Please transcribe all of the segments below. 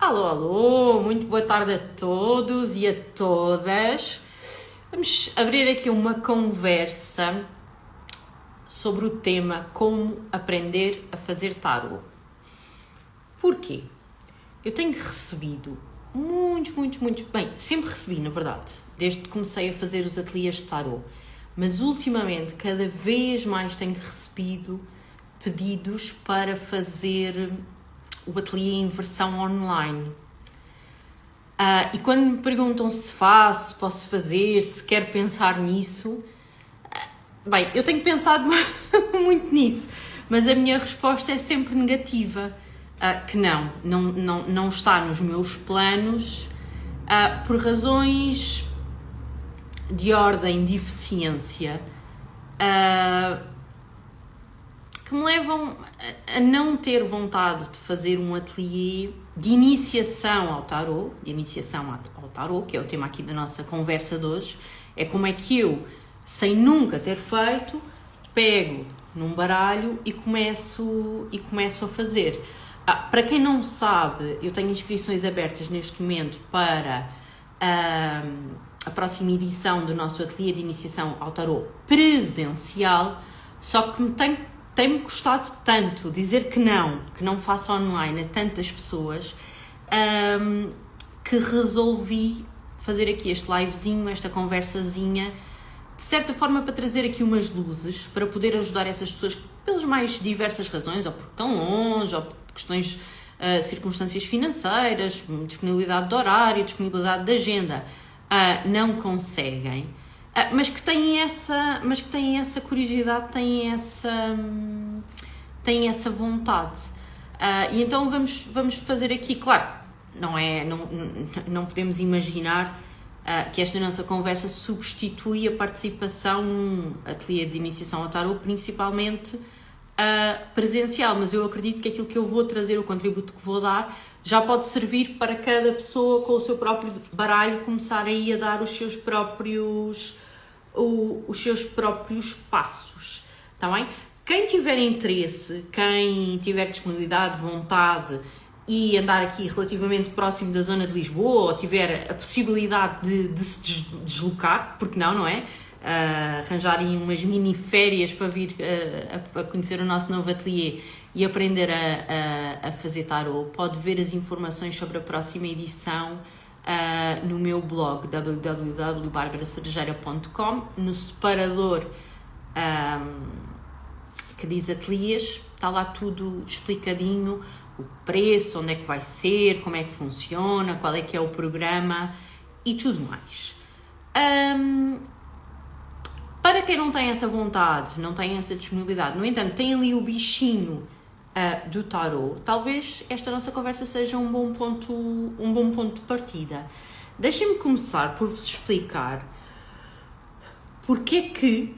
Alô, alô, muito boa tarde a todos e a todas. Vamos abrir aqui uma conversa sobre o tema como aprender a fazer tarot. Porquê? Eu tenho recebido bem, sempre recebi, na verdade, desde que comecei a fazer os ateliês de tarot, mas ultimamente cada vez mais tenho recebido pedidos para fazer o ateliê em versão online. E quando me perguntam se faço, se posso fazer, se quero pensar nisso, bem, eu tenho pensado muito nisso, mas a minha resposta é sempre negativa, que não está nos meus planos, por razões de ordem de eficiência, que me levam a não ter vontade de fazer um ateliê de iniciação ao tarot, que é o tema aqui da nossa conversa de hoje. É como é que eu, sem nunca ter feito, pego num baralho e começo a fazer. Para quem não sabe, eu tenho inscrições abertas neste momento para a próxima edição do nosso ateliê de iniciação ao tarot presencial, só que tem-me custado tanto dizer que não faço online a tantas pessoas, que resolvi fazer aqui este livezinho, esta conversazinha, de certa forma para trazer aqui umas luzes, para poder ajudar essas pessoas pelas mais diversas razões, ou porque estão longe, ou por questões, circunstâncias financeiras, disponibilidade de horário, disponibilidade de agenda, não conseguem. Mas que têm essa curiosidade, têm essa vontade. E então vamos fazer aqui, claro, não podemos imaginar que esta nossa conversa substitui a participação num ateliê de iniciação ao tarot, principalmente presencial, mas eu acredito que aquilo que eu vou trazer, o contributo que vou dar, já pode servir para cada pessoa com o seu próprio baralho começar aí a dar os seus próprios passos, está bem? Quem tiver interesse, quem tiver disponibilidade, vontade e andar aqui relativamente próximo da zona de Lisboa, ou tiver a possibilidade de se deslocar, porque não é? Arranjarem umas mini férias para vir a conhecer o nosso novo ateliê e aprender a fazer tarot, pode ver as informações sobre a próxima edição no meu blog www.barbaracerejeira.com, no separador que diz ateliês, está lá tudo explicadinho, o preço, onde é que vai ser, como é que funciona, qual é que é o programa e tudo mais. Para quem não tem essa vontade, não tem essa disponibilidade, no entanto, tem ali o bichinho do tarot, talvez esta nossa conversa seja um bom ponto de partida. Deixem-me começar por vos explicar porque é que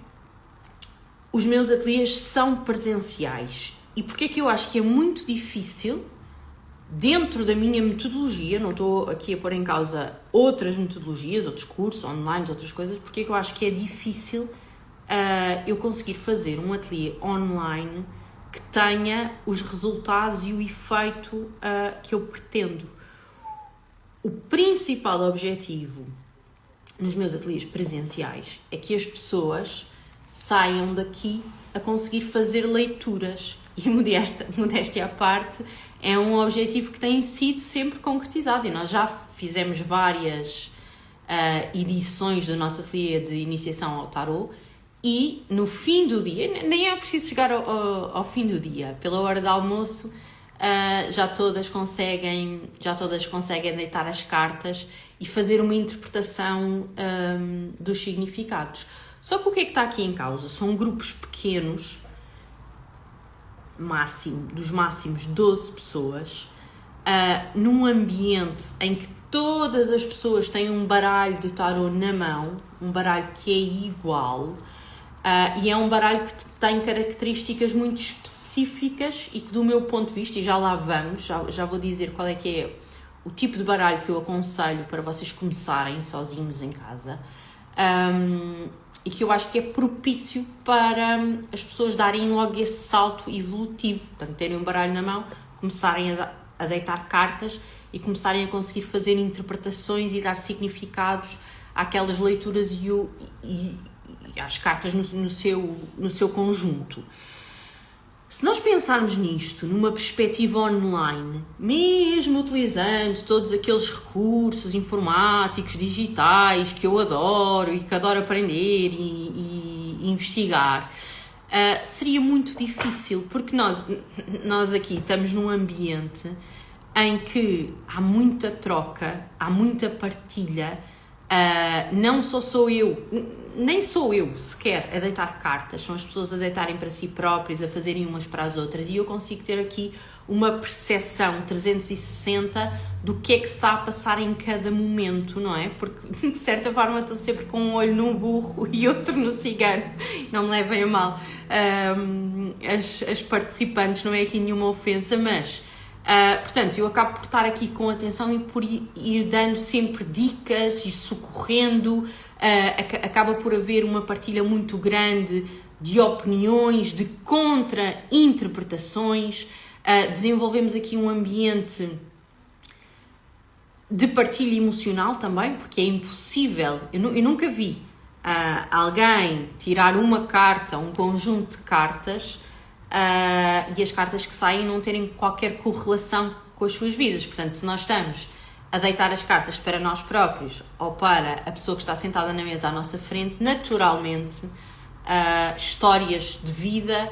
os meus ateliês são presenciais e porque é que eu acho que é muito difícil, dentro da minha metodologia, não estou aqui a pôr em causa outras metodologias, outros cursos online, outras coisas, porque é que eu acho que é difícil eu conseguir fazer um ateliê online que tenha os resultados e o efeito que eu pretendo. O principal objetivo nos meus ateliês presenciais é que as pessoas saiam daqui a conseguir fazer leituras, e modéstia à parte, é um objetivo que tem sido sempre concretizado, e nós já fizemos várias edições do nosso ateliê de iniciação ao tarot, e no fim do dia, nem é preciso chegar ao fim do dia, pela hora de almoço, já todas conseguem deitar as cartas e fazer uma interpretação dos significados. Só que o que é que está aqui em causa? São grupos pequenos, dos máximos 12 pessoas, num ambiente em que todas as pessoas têm um baralho de tarot na mão, um baralho que é igual, e é um baralho que tem características muito específicas e que, do meu ponto de vista, e já lá vamos, já vou dizer qual é que é o tipo de baralho que eu aconselho para vocês começarem sozinhos em casa, e que eu acho que é propício para as pessoas darem logo esse salto evolutivo, portanto, terem um baralho na mão, começarem a a deitar cartas e começarem a conseguir fazer interpretações e dar significados àquelas leituras e às cartas no seu conjunto. Se nós pensarmos nisto numa perspectiva online, mesmo utilizando todos aqueles recursos informáticos, digitais, que eu adoro e que adoro aprender e investigar, seria muito difícil, porque nós aqui estamos num ambiente em que há muita troca, há muita partilha. Não só sou eu, nem sou eu sequer a deitar cartas, são as pessoas a deitarem para si próprias, a fazerem umas para as outras, e eu consigo ter aqui uma percepção 360 do que é que se está a passar em cada momento, não é? Porque de certa forma estou sempre com um olho no burro e outro no cigano, não me levem a mal as participantes, não é aqui nenhuma ofensa, mas portanto, eu acabo por estar aqui com atenção e por ir dando sempre dicas e socorrendo, acaba por haver uma partilha muito grande de opiniões, de contra-interpretações, desenvolvemos aqui um ambiente de partilha emocional também, porque é impossível, eu nunca vi alguém tirar uma carta, um conjunto de cartas, e as cartas que saem não terem qualquer correlação com as suas vidas. Portanto, se nós estamos a deitar as cartas para nós próprios ou para a pessoa que está sentada na mesa à nossa frente, naturalmente histórias de vida,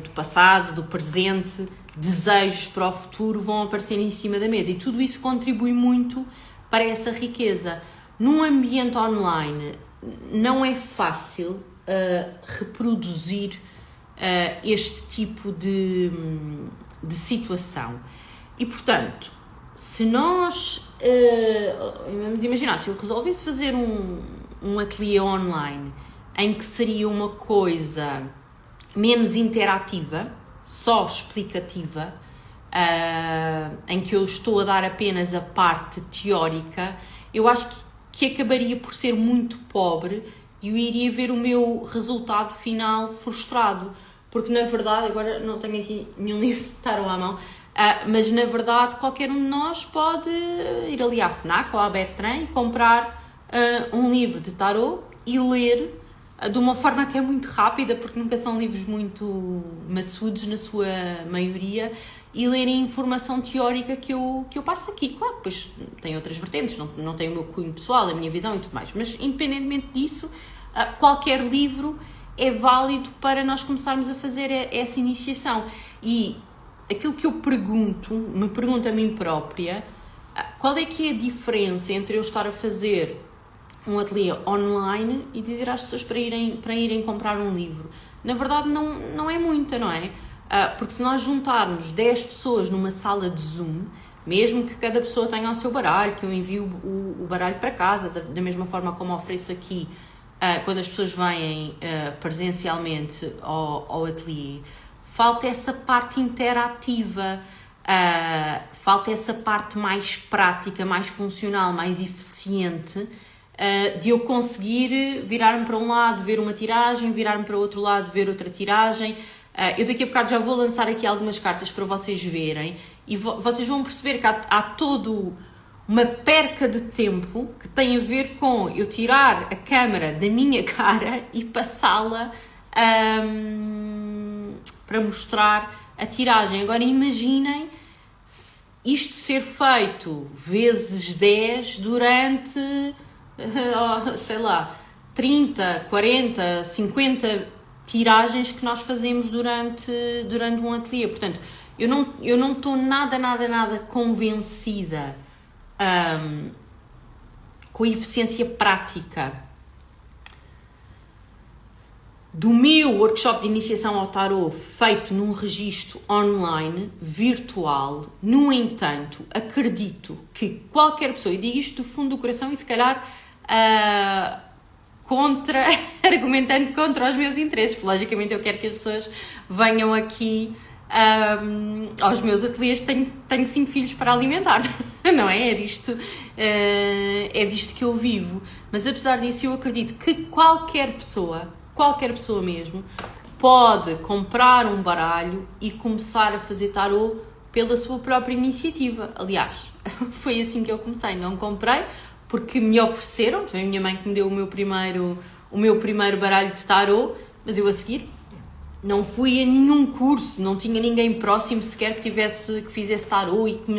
do passado, do presente, desejos para o futuro vão aparecer em cima da mesa, e tudo isso contribui muito para essa riqueza. Num ambiente online não é fácil reproduzir este tipo de situação. E, portanto, se nós, vamos imaginar, se eu resolvesse fazer um ateliê online em que seria uma coisa menos interativa, só explicativa, em que eu estou a dar apenas a parte teórica, eu acho que acabaria por ser muito pobre e eu iria ver o meu resultado final frustrado. Porque, na verdade, agora não tenho aqui nenhum livro de tarot à mão, mas, na verdade, qualquer um de nós pode ir ali à FNAC ou à Bertrand e comprar um livro de tarot e ler de uma forma até muito rápida, porque nunca são livros muito maçudos, na sua maioria, e ler a informação teórica que eu passo aqui. Claro, depois tem outras vertentes, não tem o meu cunho pessoal, a minha visão e tudo mais, mas, independentemente disso, qualquer livro é válido para nós começarmos a fazer essa iniciação. E aquilo que eu me pergunto a mim própria, qual é que é a diferença entre eu estar a fazer um ateliê online e dizer às pessoas para irem comprar um livro? Na verdade não é muita, não é? Porque se nós juntarmos 10 pessoas numa sala de Zoom, mesmo que cada pessoa tenha o seu baralho, que eu envio o baralho para casa, da mesma forma como ofereço aqui, quando as pessoas vêm presencialmente ao ateliê, falta essa parte interativa, falta essa parte mais prática, mais funcional, mais eficiente, de eu conseguir virar-me para um lado, ver uma tiragem, virar-me para o outro lado, ver outra tiragem. Eu daqui a bocado já vou lançar aqui algumas cartas para vocês verem e vocês vão perceber que há todo uma perca de tempo que tem a ver com eu tirar a câmera da minha cara e passá-la para mostrar a tiragem. Agora imaginem isto ser feito vezes 10 durante, sei lá, 30, 40, 50 tiragens que nós fazemos durante um ateliê. Portanto, eu não estou nada convencida com a eficiência prática do meu workshop de iniciação ao tarot feito num registro online, virtual. No entanto, acredito que qualquer pessoa, e digo isto do fundo do coração e se calhar argumentando contra os meus interesses, porque logicamente eu quero que as pessoas venham aqui aos meus ateliês, tenho 5 filhos para alimentar, não é? É disto que eu vivo. Mas apesar disso, eu acredito que qualquer pessoa mesmo, pode comprar um baralho e começar a fazer tarot pela sua própria iniciativa. Aliás, foi assim que eu comecei. Não comprei porque me ofereceram, foi a minha mãe que me deu o meu primeiro baralho de tarô, mas eu a seguir não fui a nenhum curso, não tinha ninguém próximo sequer que fizesse tarô e que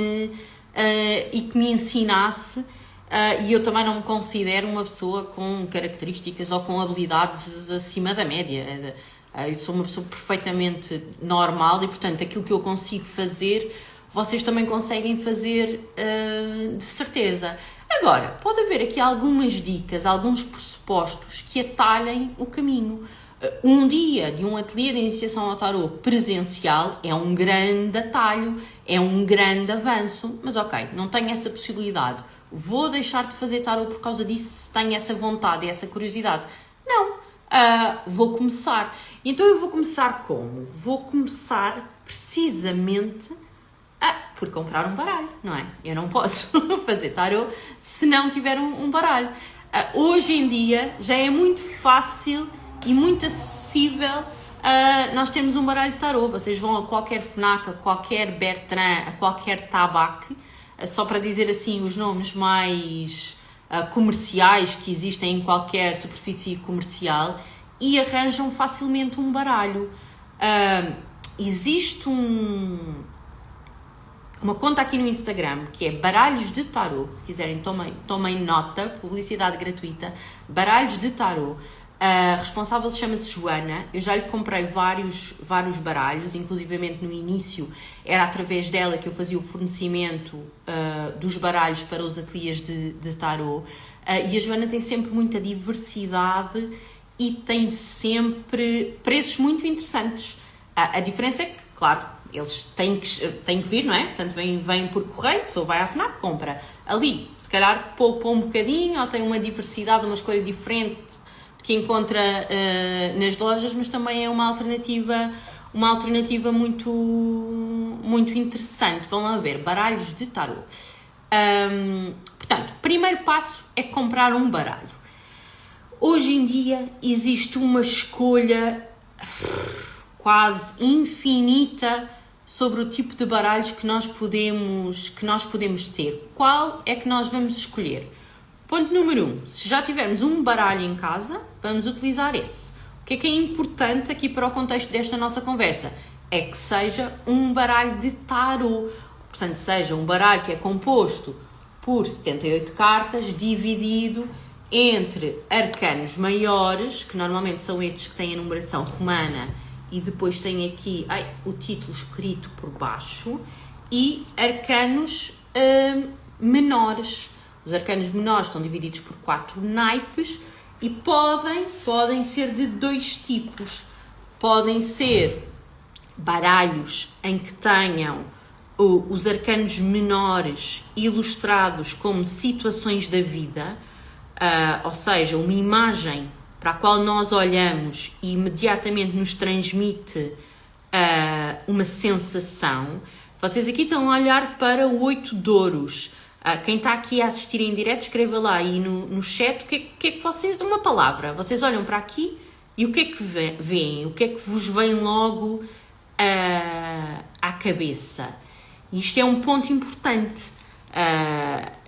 me ensinasse. E eu também não me considero uma pessoa com características ou com habilidades acima da média. Eu sou uma pessoa perfeitamente normal e, portanto, aquilo que eu consigo fazer, vocês também conseguem fazer de certeza. Agora, pode haver aqui algumas dicas, alguns pressupostos que atalhem o caminho. Um dia de um ateliê de iniciação ao tarô presencial é um grande atalho, é um grande avanço, mas ok, não tenho essa possibilidade. Vou deixar de fazer tarô por causa disso se tenho essa vontade e essa curiosidade? Não, vou começar. Então eu vou começar como? Vou começar precisamente por comprar um baralho, não é? Eu não posso fazer tarô se não tiver um baralho. Hoje em dia já é muito fácil e muito acessível nós temos um baralho de tarô. Vocês vão a qualquer FNAC, a qualquer Bertrand, a qualquer Tabac, só para dizer assim os nomes mais comerciais que existem em qualquer superfície comercial, e arranjam facilmente um baralho. Existe uma conta aqui no Instagram que é Baralhos de Tarô. Se quiserem, tomem nota, publicidade gratuita. Baralhos de Tarô. A responsável chama-se Joana. Eu já lhe comprei vários baralhos, inclusivamente no início era através dela que eu fazia o fornecimento dos baralhos para os ateliês de tarô. E a Joana tem sempre muita diversidade e tem sempre preços muito interessantes. A diferença é que, claro, eles têm que vir, não é? Portanto, vêm por correio, a pessoa vai à FNAC, compra. Ali, se calhar, poupa um bocadinho, ou tem uma diversidade, uma escolha diferente que encontra nas lojas, mas também é uma alternativa muito, muito interessante. Vão lá ver, baralhos de tarô. Portanto, primeiro passo é comprar um baralho. Hoje em dia existe uma escolha quase infinita sobre o tipo de baralhos que nós podemos ter. Qual é que nós vamos escolher? Ponto número 1. Se já tivermos um baralho em casa, vamos utilizar esse. O que é importante aqui para o contexto desta nossa conversa? É que seja um baralho de tarô. Portanto, seja um baralho que é composto por 78 cartas, dividido entre arcanos maiores, que normalmente são estes que têm a numeração romana, e depois tem aqui o título escrito por baixo, e arcanos menores. Os arcanos menores estão divididos por 4 naipes e podem ser de 2 tipos. Podem ser baralhos em que tenham os arcanos menores ilustrados como situações da vida, ou seja, uma imagem para a qual nós olhamos e imediatamente nos transmite uma sensação. Vocês aqui estão a olhar para o 8 de ouros. Quem está aqui a assistir em direto, escreva lá aí no chat o que é que vocês... Uma palavra. Vocês olham para aqui e o que é que veem? O que é que vos vem logo à cabeça? Isto é um ponto importante.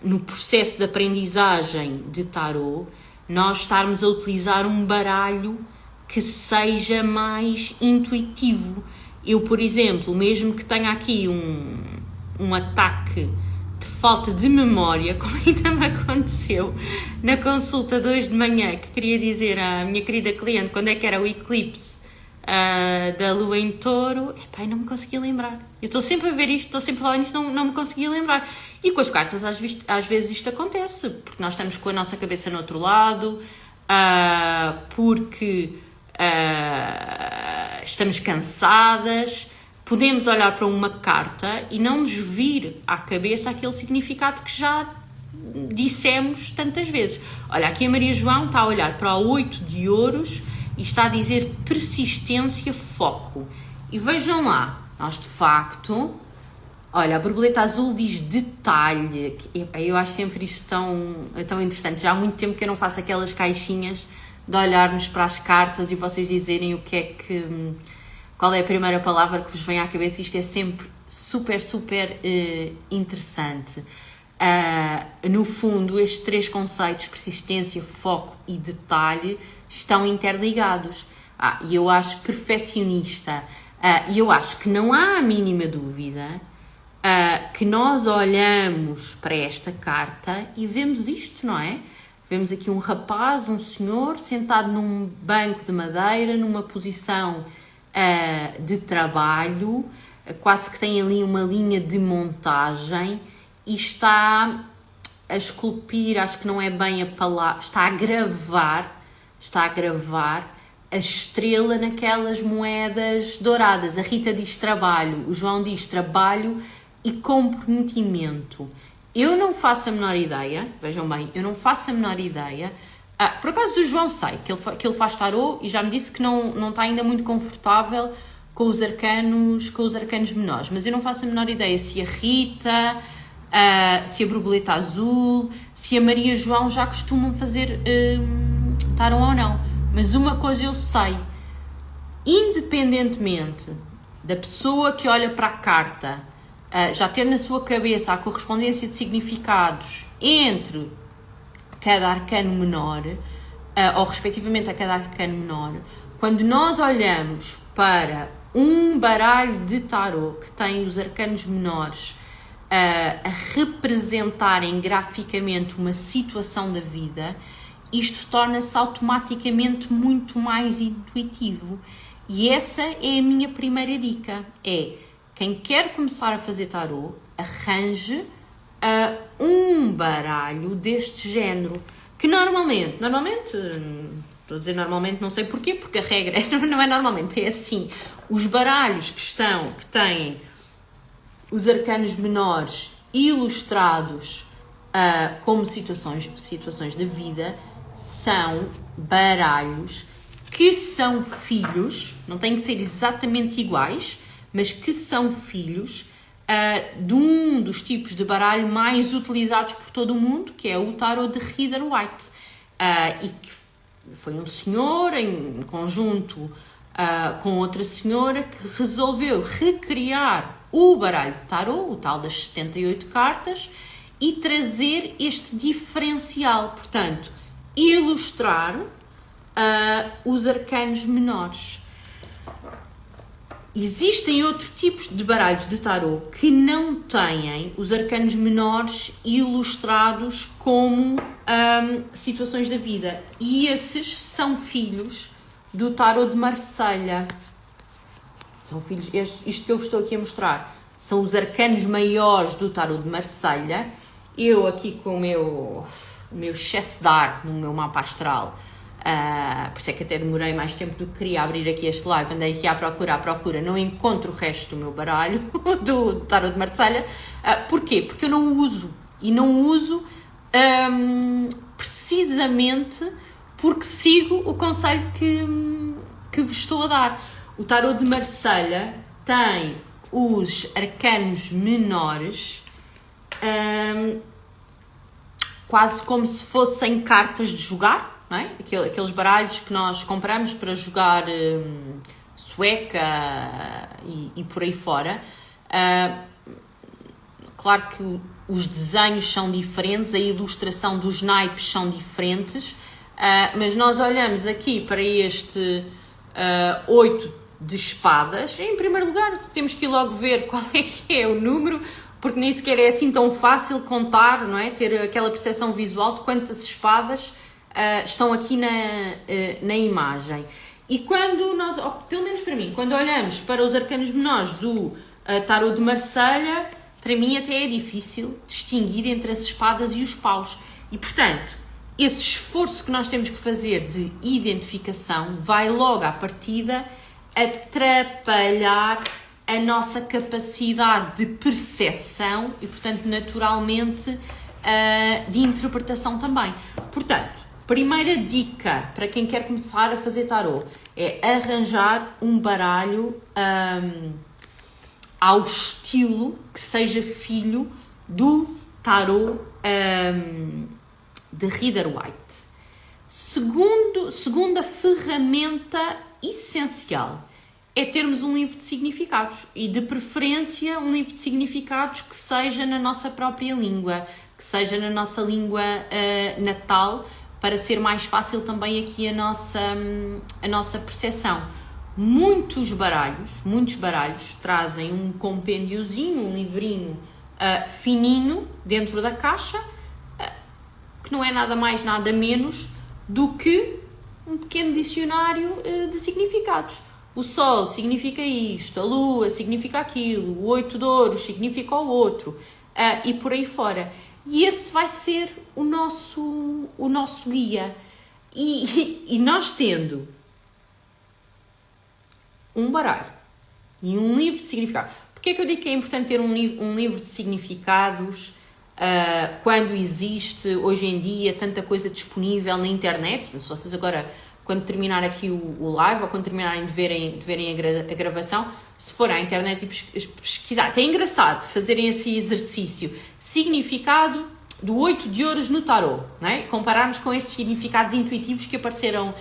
No processo de aprendizagem de tarô, nós estarmos a utilizar um baralho que seja mais intuitivo. Eu, por exemplo, mesmo que tenha aqui um ataque de falta de memória, como ainda me aconteceu na consulta de hoje de manhã, que queria dizer à minha querida cliente quando é que era o eclipse da lua em touro, não me conseguia lembrar. Eu estou sempre a ver isto, estou sempre a falar nisto, não me conseguia lembrar. E com as cartas às vezes isto acontece, porque nós estamos com a nossa cabeça no outro lado, porque estamos cansadas. Podemos olhar para uma carta e não nos vir à cabeça aquele significado que já dissemos tantas vezes. Olha, aqui a Maria João está a olhar para o 8 de ouros e está a dizer persistência, foco. E vejam lá, nós de facto... Olha, a borboleta azul diz detalhe. Eu acho sempre isto tão interessante. Já há muito tempo que eu não faço aquelas caixinhas de olharmos para as cartas e vocês dizerem qual é a primeira palavra que vos vem à cabeça. Isto é super, super interessante. No fundo, estes 3 conceitos, persistência, foco e detalhe, estão interligados. E eu acho perfeccionista, e eu acho que não há a mínima dúvida que nós olhamos para esta carta e vemos isto, não é? Vemos aqui um rapaz, um senhor, sentado num banco de madeira, numa posição de trabalho, quase que tem ali uma linha de montagem e está a esculpir, acho que não é bem a palavra, está a gravar a estrela naquelas moedas douradas. A Rita diz trabalho, o João diz trabalho e comprometimento. Eu não faço a menor ideia, vejam bem, eu não faço a menor ideia. Por acaso do João sei que ele faz tarô e já me disse que não está ainda muito confortável com os arcanos menores, mas eu não faço a menor ideia se a Rita, se a borboleta azul, se a Maria João já costumam fazer tarô ou não. Mas uma coisa eu sei, independentemente da pessoa que olha para a carta já ter na sua cabeça a correspondência de significados entre cada arcano menor, ou respectivamente a cada arcano menor, quando nós olhamos para um baralho de tarô que tem os arcanos menores a representarem graficamente uma situação da vida, isto torna-se automaticamente muito mais intuitivo. E essa é a minha primeira dica, quem quer começar a fazer tarô, arranje um baralho deste género, que normalmente, estou a dizer normalmente, não sei porquê, porque a regra não é normalmente, é assim, os baralhos que têm os arcanos menores ilustrados como situações da vida, são baralhos que são filhos, não têm que ser exatamente iguais, mas que são filhos de um dos tipos de baralho mais utilizados por todo o mundo, que é o tarô de Rider-Waite, e que foi um senhor em conjunto com outra senhora que resolveu recriar o baralho de tarô, o tal das 78 cartas, e trazer este diferencial, portanto, ilustrar os arcanos menores. Existem outros tipos de baralhos de tarô que não têm os arcanos menores ilustrados como situações da vida, e esses são filhos do tarô de Marselha. São filhos, isto que eu vos estou aqui a mostrar são os arcanos maiores do tarô de Marselha. Eu aqui com o meu Chesdar no meu mapa astral, por isso é que até demorei mais tempo do que queria abrir aqui este live, andei aqui à procura, não encontro o resto do meu baralho do tarô de Marselha. Porquê? Porque eu não uso, e não uso precisamente porque sigo o conselho que vos estou a dar. O tarô de Marselha tem os arcanos menores quase como se fossem cartas de jogar, não é? Aqueles baralhos que nós compramos para jogar sueca e por aí fora. Claro que os desenhos são diferentes, a ilustração dos naipes são diferentes, mas nós olhamos aqui para este 8 de espadas. Em primeiro lugar, temos que ir logo ver qual é que é o número, porque nem sequer é assim tão fácil contar, não é? Ter aquela percepção visual de quantas espadas estão aqui na imagem. E quando nós, pelo menos para mim, quando olhamos para os arcanos menores do tarô de Marselha, para mim até é difícil distinguir entre as espadas e os paus. E, portanto, esse esforço que nós temos que fazer de identificação vai logo à partida atrapalhar a nossa capacidade de percepção e, portanto, naturalmente, de interpretação também. Portanto, primeira dica para quem quer começar a fazer tarô é arranjar um baralho ao estilo que seja filho do tarô de Rider-Waite. Segunda ferramenta essencial é termos um livro de significados e, de preferência, um livro de significados que seja na nossa própria língua, que seja na nossa língua natal, para ser mais fácil também aqui a nossa percepção. Muitos baralhos trazem um compêndiozinho, um livrinho fininho dentro da caixa, que não é nada mais, nada menos do que um pequeno dicionário de significados. O sol significa isto, a lua significa aquilo, o 8 de ouros significa o outro, e por aí fora. E esse vai ser o nosso guia. E nós tendo um baralho e um livro de significados. Porquê é que eu digo que é importante ter um livro de significados quando existe hoje em dia tanta coisa disponível na internet? Se vocês agora, quando terminar aqui o live ou quando terminarem de verem a gravação, se for à internet e pesquisar, é engraçado fazerem esse exercício, significado do 8 de ouros no tarot, não é? Compararmos com estes significados intuitivos que apareceram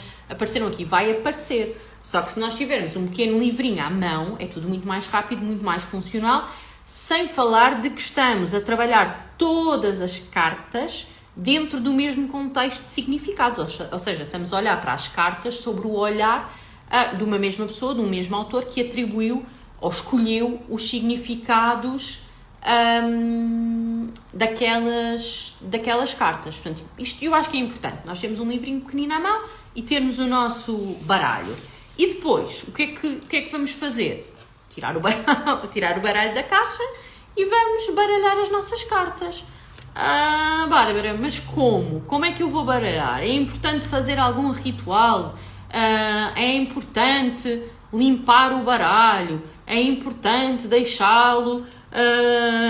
aqui, vai aparecer. Só que se nós tivermos um pequeno livrinho à mão, é tudo muito mais rápido, muito mais funcional, sem falar de que estamos a trabalhar todas as cartas dentro do mesmo contexto de significados, ou seja, estamos a olhar para as cartas sobre o olhar de uma mesma pessoa, de um mesmo autor que atribuiu ou escolheu os significados daquelas cartas. Portanto, isto eu acho que é importante, nós temos um livrinho pequenino à mão e termos o nosso baralho. E depois, o que é que vamos fazer? Tirar o baralho da caixa e vamos baralhar as nossas cartas. Bárbara, mas como? Como é que eu vou baralhar? É importante fazer algum ritual? É importante limpar o baralho? É importante deixá-lo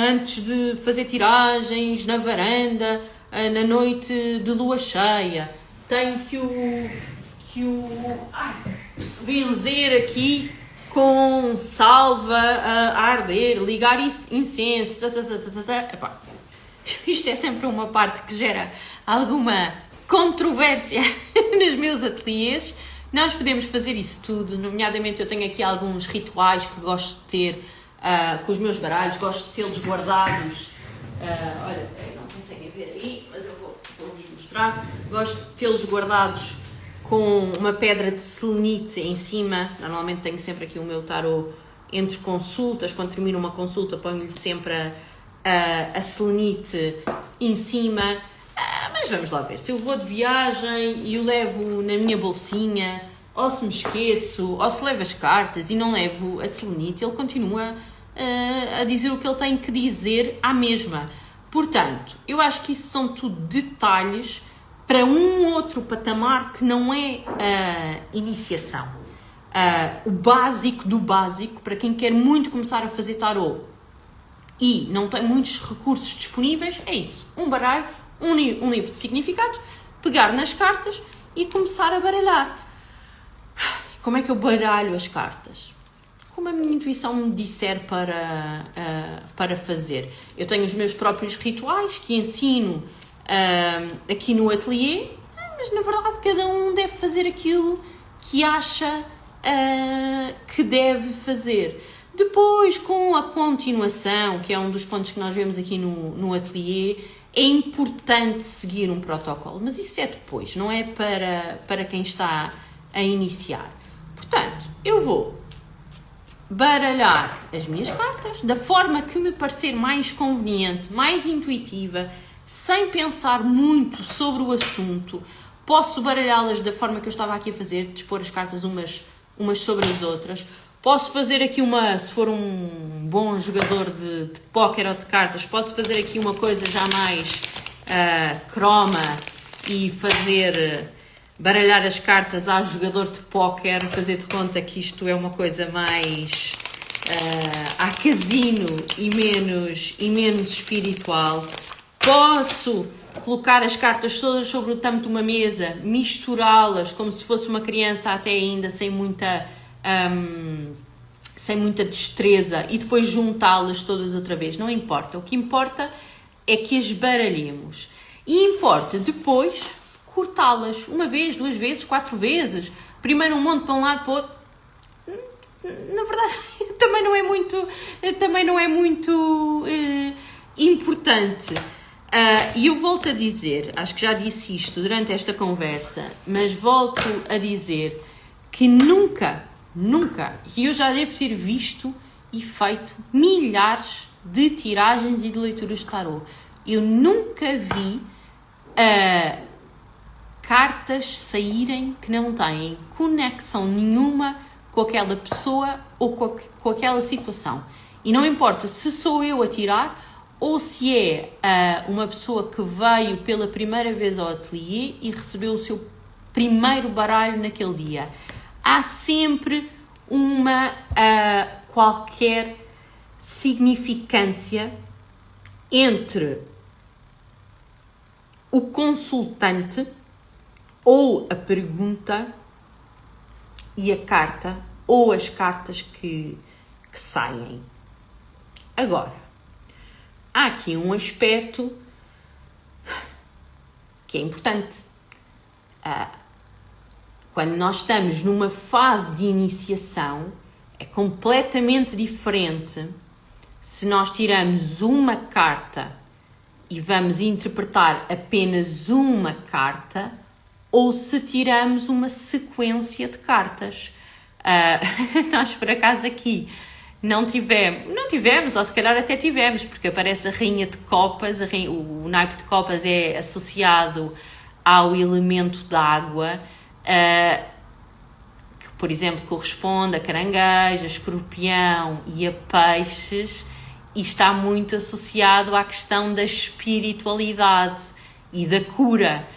antes de fazer tiragens na varanda, na noite de lua cheia? Tenho que o benzer aqui com salva a arder, ligar incenso, Epá, isto é sempre uma parte que gera alguma controvérsia nos meus ateliês. Nós podemos fazer isso tudo, nomeadamente eu tenho aqui alguns rituais que gosto de ter com os meus baralhos, gosto de tê-los guardados. Olha, não conseguem ver aí, mas eu vou-vos mostrar. Gosto de tê-los guardados com uma pedra de selenite em cima. Normalmente tenho sempre aqui o meu tarot entre consultas. Quando termino uma consulta ponho-lhe sempre a selenite em cima. Mas vamos lá ver, se eu vou de viagem e o levo na minha bolsinha, ou se me esqueço, ou se levo as cartas e não levo a selenite, ele continua a dizer o que ele tem que dizer à mesma. Portanto, eu acho que isso são tudo detalhes para um outro patamar que não é a iniciação. O básico do básico, para quem quer muito começar a fazer tarot e não tem muitos recursos disponíveis, é isso. Um baralho, um livro de significados, pegar nas cartas e começar a baralhar. Como é que eu baralho as cartas? Como a minha intuição me disser para fazer. Eu tenho os meus próprios rituais que ensino aqui no ateliê, mas na verdade cada um deve fazer aquilo que acha que deve fazer. Depois, com a continuação, que é um dos pontos que nós vemos aqui no ateliê, é importante seguir um protocolo, mas isso é depois, não é para quem está a iniciar. Portanto, eu vou baralhar as minhas cartas da forma que me parecer mais conveniente, mais intuitiva, sem pensar muito sobre o assunto. Posso baralhá-las da forma que eu estava aqui a fazer, dispor as cartas umas sobre as outras. Posso fazer aqui se for um bom jogador de póquer ou de cartas, posso fazer aqui uma coisa já mais croma e baralhar as cartas ao jogador de póquer, fazer de conta que isto é uma coisa mais a casino e menos espiritual. Posso colocar as cartas todas sobre o tampo de uma mesa, misturá-las como se fosse uma criança até ainda sem muita destreza e depois juntá-las todas outra vez. Não importa. O que importa é que as baralhemos. E importa depois cortá-las. 1 vez, 2 vezes, 4 vezes. Primeiro um monte para um lado, para o outro. na verdade, também não é muito importante. E eu volto a dizer, acho que já disse isto durante esta conversa, mas volto a dizer que nunca, e eu já devo ter visto e feito milhares de tiragens e de leituras de tarot, eu nunca vi cartas saírem que não têm conexão nenhuma com aquela pessoa ou com aquela situação. E não importa se sou eu a tirar ou se é uma pessoa que veio pela primeira vez ao ateliê e recebeu o seu primeiro baralho naquele dia. Há sempre uma qualquer significância entre o consultante ou a pergunta e a carta ou as cartas que saem. Agora, há aqui um aspecto que é importante. Quando nós estamos numa fase de iniciação, é completamente diferente se nós tiramos uma carta e vamos interpretar apenas uma carta ou se tiramos uma sequência de cartas. Nós, por acaso, aqui não tivemos, ou se calhar até tivemos, porque aparece a Rainha de Copas, o naipe de Copas é associado ao elemento da água, que, por exemplo, corresponde a caranguejo, a escorpião e a peixes, e está muito associado à questão da espiritualidade e da cura.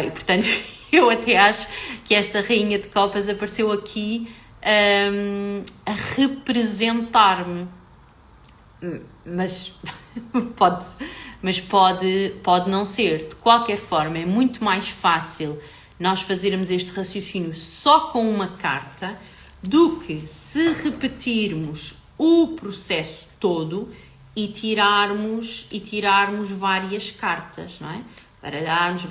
E, portanto, eu até acho que esta Rainha de Copas apareceu aqui a representar-me. Mas pode não ser. De qualquer forma, é muito mais fácil nós fazermos este raciocínio só com uma carta do que se repetirmos o processo todo e tirarmos várias cartas, não é? Baralharmos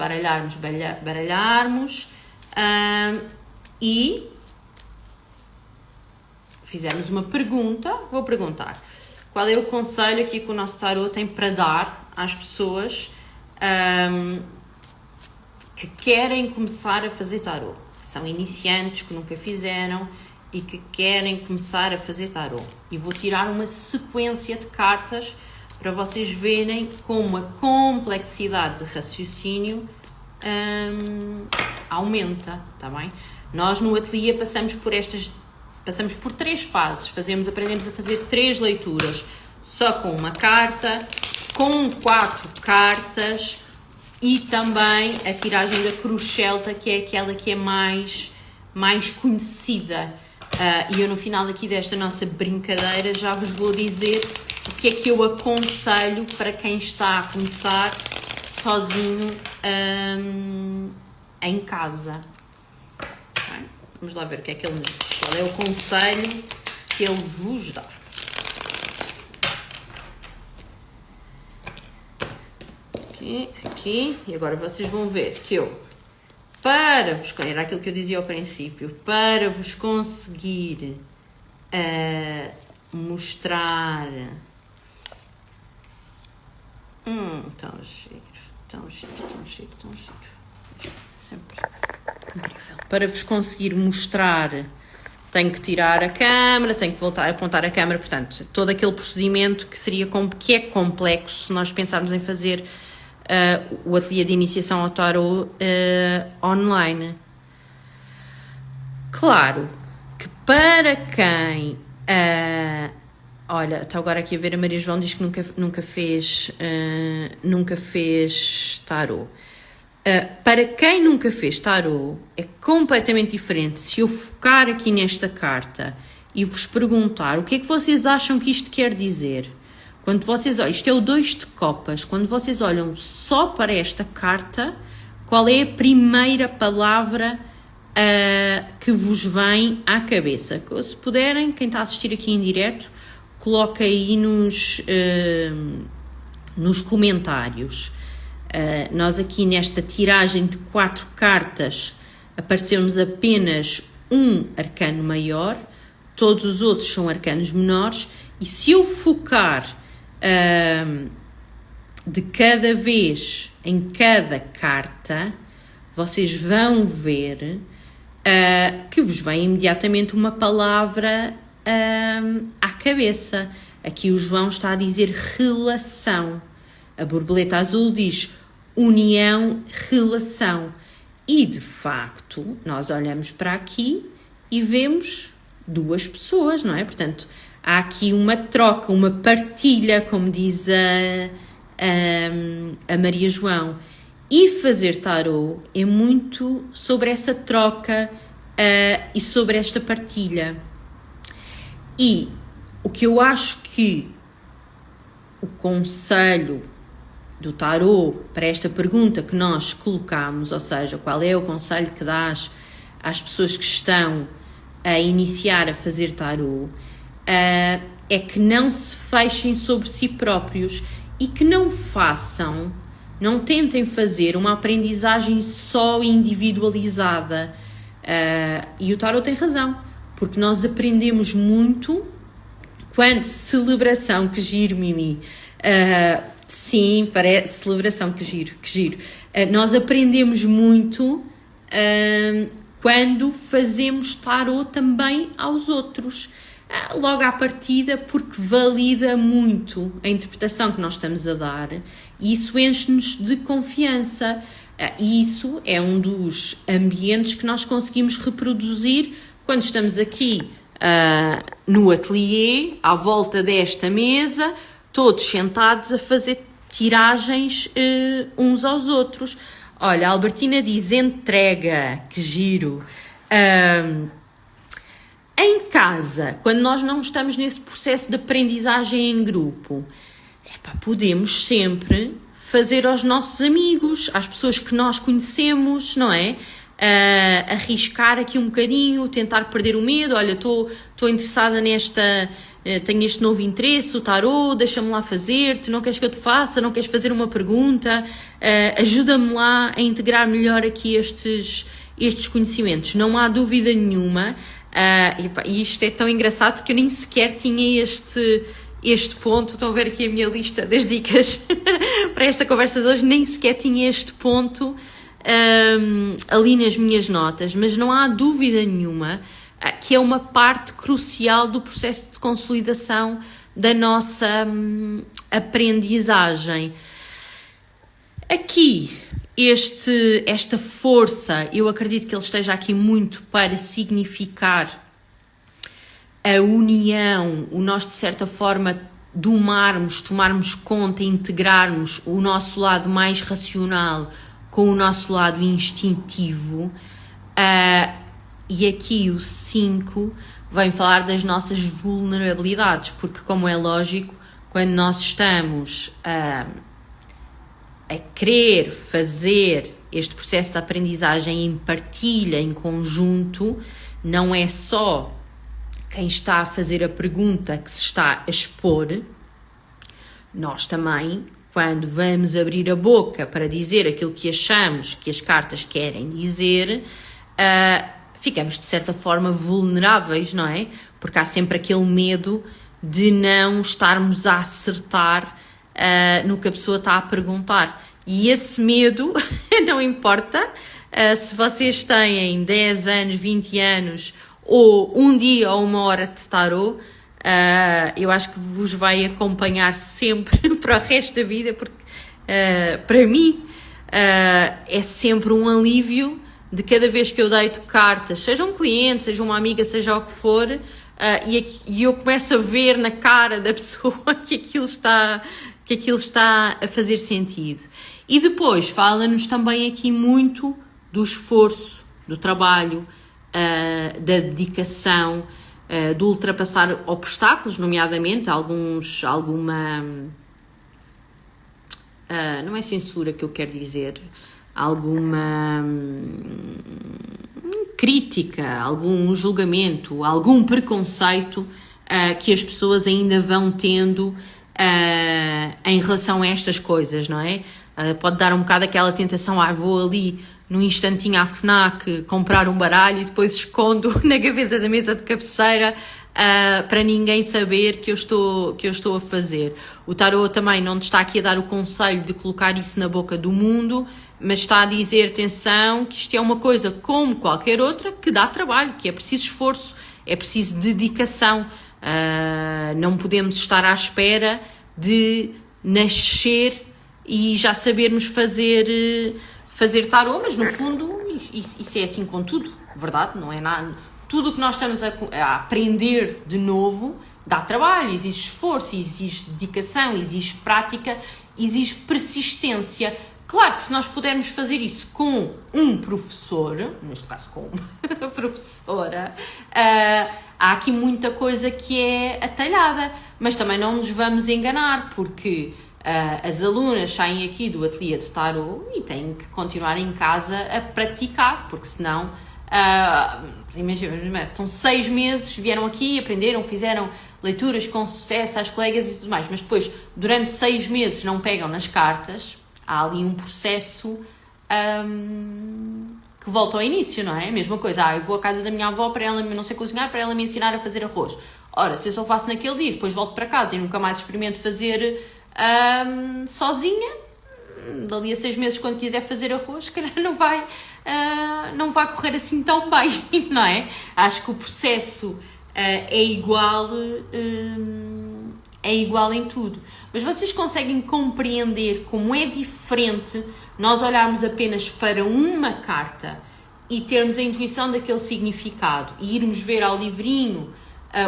e fizermos uma pergunta. Vou perguntar: qual é o conselho aqui que o nosso tarot tem para dar às pessoas que querem começar a fazer tarot, que são iniciantes, que nunca fizeram e que querem começar a fazer tarot? E vou tirar uma sequência de cartas para vocês verem como a complexidade de raciocínio aumenta, tá bem? Nós no ateliê passamos por 3 fases, aprendemos a fazer 3 leituras, só com uma carta, com 4 cartas e também a tiragem da cruz celta, que é aquela que é mais conhecida. E eu no final aqui desta nossa brincadeira já vos vou dizer o que é que eu aconselho para quem está a começar sozinho em casa. Okay? Vamos lá ver o que é que ele nos diz. Qual é o conselho que ele vos dá? Aqui. E agora vocês vão ver que era aquilo que eu dizia ao princípio, para vos conseguir mostrar tão giro, sempre incrível. Para vos conseguir mostrar, tenho que tirar a câmera, tenho que voltar a apontar a câmera, portanto, todo aquele procedimento que é complexo se nós pensarmos em fazer o ateliê de iniciação ao tarot online. Claro que para quem olha, está agora aqui a ver a Maria João, diz que nunca fez tarot. Para quem nunca fez tarot, é completamente diferente se eu focar aqui nesta carta e vos perguntar o que é que vocês acham que isto quer dizer. Quando vocês olham, isto é o 2 de copas, quando vocês olham só para esta carta, qual é a primeira palavra que vos vem à cabeça? Se puderem, quem está a assistir aqui em direto, coloca aí nos comentários. Nós aqui nesta tiragem de 4 cartas apareceu-nos apenas um arcano maior, todos os outros são arcanos menores, e se eu focar de cada vez em cada carta, vocês vão ver que vos vem imediatamente uma palavra à cabeça. Aqui o João está a dizer relação. A borboleta azul diz união, relação. E, de facto, nós olhamos para aqui e vemos duas pessoas, não é? Portanto, há aqui uma troca, uma partilha, como diz a Maria João. E fazer tarot é muito sobre essa troca e sobre esta partilha. E o que eu acho que o conselho do tarot para esta pergunta que nós colocamos, ou seja, qual é o conselho que dás às pessoas que estão a iniciar a fazer tarot, é que não se fechem sobre si próprios e que não tentem fazer uma aprendizagem só individualizada. E o tarot tem razão, porque nós aprendemos muito quando celebração, que giro, Mimi. Sim, parece celebração, que giro. Nós aprendemos muito quando fazemos tarot também aos outros. Logo à partida, porque valida muito a interpretação que nós estamos a dar e isso enche-nos de confiança. E isso é um dos ambientes que nós conseguimos reproduzir quando estamos aqui no ateliê, à volta desta mesa, todos sentados a fazer tiragens uns aos outros. Olha, a Albertina diz entrega, que giro. Em casa, quando nós não estamos nesse processo de aprendizagem em grupo, podemos sempre fazer aos nossos amigos, às pessoas que nós conhecemos, não é? Arriscar aqui um bocadinho, tentar perder o medo. Olha, estou interessada nesta, tenho este novo interesse, o tarot, deixa-me lá fazer-te, não queres que eu te faça, não queres fazer uma pergunta, ajuda-me lá a integrar melhor aqui estes conhecimentos. Não há dúvida nenhuma. E isto é tão engraçado porque eu nem sequer tinha este ponto. Estão a ver aqui a minha lista das dicas para esta conversa de hoje, nem sequer tinha este ponto ali nas minhas notas, mas não há dúvida nenhuma que é uma parte crucial do processo de consolidação da nossa aprendizagem. Aqui esta força, eu acredito que ele esteja aqui muito para significar a união, o nós de certa forma tomarmos conta, integrarmos o nosso lado mais racional com o nosso lado instintivo. E aqui o 5 vem falar das nossas vulnerabilidades, porque, como é lógico, quando nós estamos a querer fazer este processo de aprendizagem em partilha, em conjunto, não é só quem está a fazer a pergunta que se está a expor. Nós também, quando vamos abrir a boca para dizer aquilo que achamos que as cartas querem dizer, ficamos de certa forma vulneráveis, não é? Porque há sempre aquele medo de não estarmos a acertar no que a pessoa está a perguntar. E esse medo, não importa se vocês têm 10 anos, 20 anos, ou um dia ou uma hora de tarot, eu acho que vos vai acompanhar sempre para o resto da vida, porque para mim é sempre um alívio de cada vez que eu deito cartas, seja um cliente, seja uma amiga, seja o que for, e eu começo a ver na cara da pessoa que aquilo está a fazer sentido. E depois fala-nos também aqui muito do esforço, do trabalho, da dedicação, de ultrapassar obstáculos, nomeadamente não é censura que eu quero dizer, alguma crítica, algum julgamento, algum preconceito que as pessoas ainda vão tendo em relação a estas coisas, não é? Pode dar um bocado aquela tentação, vou ali num instantinho à FNAC comprar um baralho e depois escondo na gaveta da mesa de cabeceira para ninguém saber que eu estou a fazer. O tarot também não te está aqui a dar o conselho de colocar isso na boca do mundo, mas está a dizer, atenção, que isto é uma coisa como qualquer outra que dá trabalho, que é preciso esforço, é preciso dedicação. Não podemos estar à espera de nascer e já sabermos fazer tarô, mas no fundo isso é assim com tudo, verdade? Não é nada. Tudo o que nós estamos a aprender de novo dá trabalho, exige esforço, exige dedicação, exige prática, exige persistência. Claro que se nós pudermos fazer isso com um professor, neste caso com uma professora, há aqui muita coisa que é atalhada, mas também não nos vamos enganar, porque as alunas saem aqui do ateliê de tarô e têm que continuar em casa a praticar, porque senão, imagina, estão 6 meses, vieram aqui, aprenderam, fizeram leituras com sucesso às colegas e tudo mais, mas depois, durante 6 meses não pegam nas cartas. Há ali um processo que volta ao início, não é? A mesma coisa, eu vou à casa da minha avó para ela não sei cozinhar, para ela me ensinar a fazer arroz. Ora, se eu só faço naquele dia, depois volto para casa e nunca mais experimento fazer sozinha, dali a 6 meses quando quiser fazer arroz, se calhar não vai correr assim tão bem, não é? Acho que o processo é igual em tudo. Mas vocês conseguem compreender como é diferente nós olharmos apenas para uma carta e termos a intuição daquele significado e irmos ver ao livrinho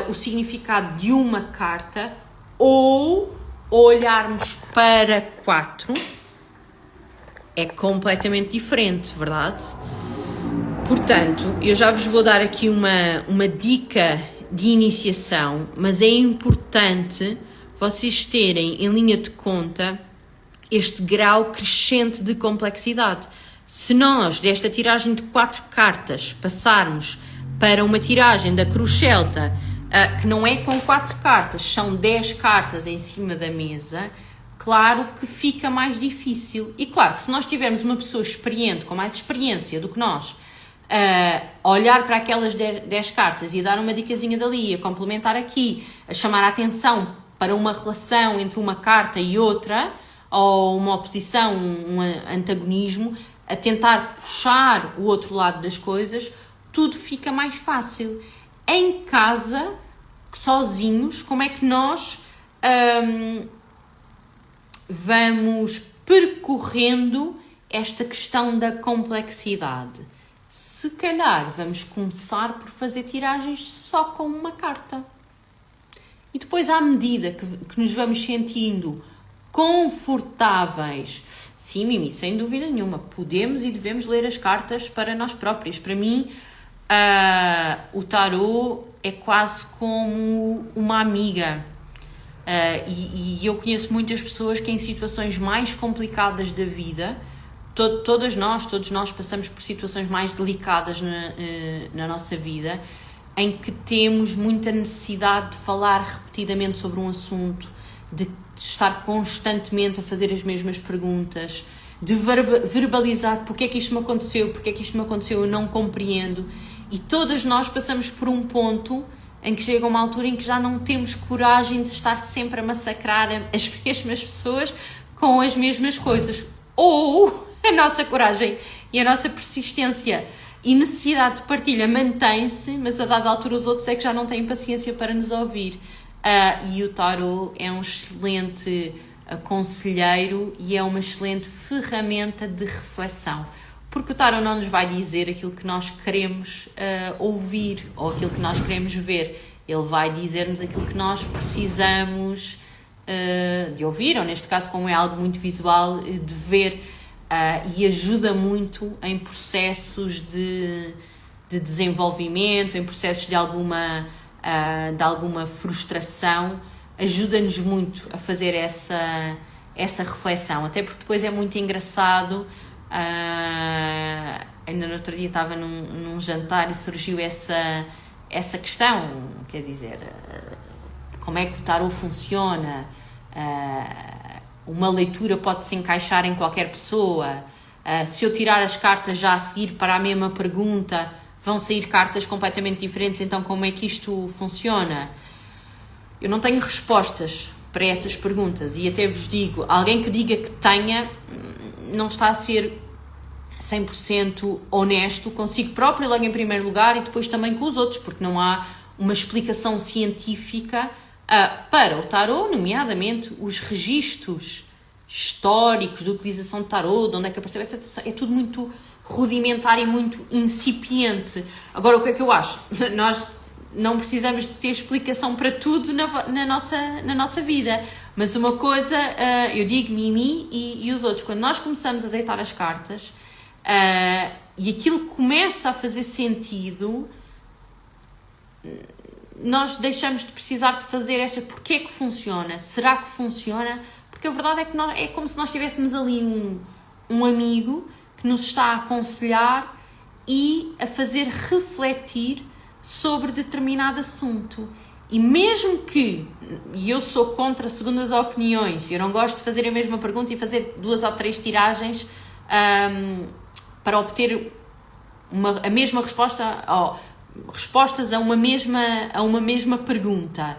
o significado de uma carta, ou olharmos para 4? É completamente diferente, verdade? Portanto, eu já vos vou dar aqui uma dica de iniciação, mas é importante vocês terem em linha de conta este grau crescente de complexidade. Se nós, desta tiragem de 4 cartas, passarmos para uma tiragem da Cruz Celta, que não é com 4 cartas, são 10 cartas em cima da mesa, claro que fica mais difícil. E claro que se nós tivermos uma pessoa experiente, com mais experiência do que nós, a olhar para aquelas 10 cartas e a dar uma dicasinha dali, a complementar aqui, a chamar a atenção para uma relação entre uma carta e outra, ou uma oposição, um antagonismo, a tentar puxar o outro lado das coisas, tudo fica mais fácil. Em casa, sozinhos, como é que nós vamos percorrendo esta questão da complexidade? Se calhar vamos começar por fazer tiragens só com uma carta. E depois, à medida que nos vamos sentindo confortáveis, sim, Mimi, sem dúvida nenhuma, podemos e devemos ler as cartas para nós próprios. Para mim, o tarô é quase como uma amiga. E eu conheço muitas pessoas que em situações mais complicadas da vida, todos nós passamos por situações mais delicadas na nossa vida, em que temos muita necessidade de falar repetidamente sobre um assunto, de estar constantemente a fazer as mesmas perguntas, de verbalizar porque é que isto me aconteceu, eu não compreendo. E todas nós passamos por um ponto em que chega uma altura em que já não temos coragem de estar sempre a massacrar as mesmas pessoas com as mesmas coisas. Ou a nossa coragem e a nossa persistência e necessidade de partilha mantém-se, mas a dada altura os outros é que já não têm paciência para nos ouvir. E o tarô é um excelente conselheiro e é uma excelente ferramenta de reflexão, porque o tarô não nos vai dizer aquilo que nós queremos ouvir ou aquilo que nós queremos ver, ele vai dizer-nos aquilo que nós precisamos de ouvir, ou neste caso, como é algo muito visual, de ver, e ajuda muito em processos de desenvolvimento, em processos de alguma frustração, ajuda-nos muito a fazer essa reflexão, até porque depois é muito engraçado. Ainda no outro dia estava num jantar e surgiu essa questão, quer dizer, como é que o tarô funciona, uma leitura pode se encaixar em qualquer pessoa, se eu tirar as cartas já a seguir para a mesma pergunta vão sair cartas completamente diferentes, então como é que isto funciona? Eu não tenho respostas para essas perguntas e até vos digo, alguém que diga que tenha, não está a ser 100% honesto consigo próprio, logo em primeiro lugar, e depois também com os outros, porque não há uma explicação científica para o tarot, nomeadamente os registros históricos de utilização de tarot, de onde é que apareceu, etc. É tudo muito rudimentar e muito incipiente. Agora, o que é que eu acho? Nós não precisamos de ter explicação para tudo na nossa vida. Mas uma coisa, eu digo Mimi e os outros, quando nós começamos a deitar as cartas e aquilo começa a fazer sentido, nós deixamos de precisar de fazer esta. Porquê é que funciona? Será que funciona? Porque a verdade é que é como se nós tivéssemos ali um amigo que nos está a aconselhar e a fazer refletir sobre determinado assunto. E mesmo que, e eu sou contra segundas opiniões, eu não gosto de fazer a mesma pergunta e fazer 2 ou 3 tiragens para obter a mesma resposta, respostas a uma mesma pergunta.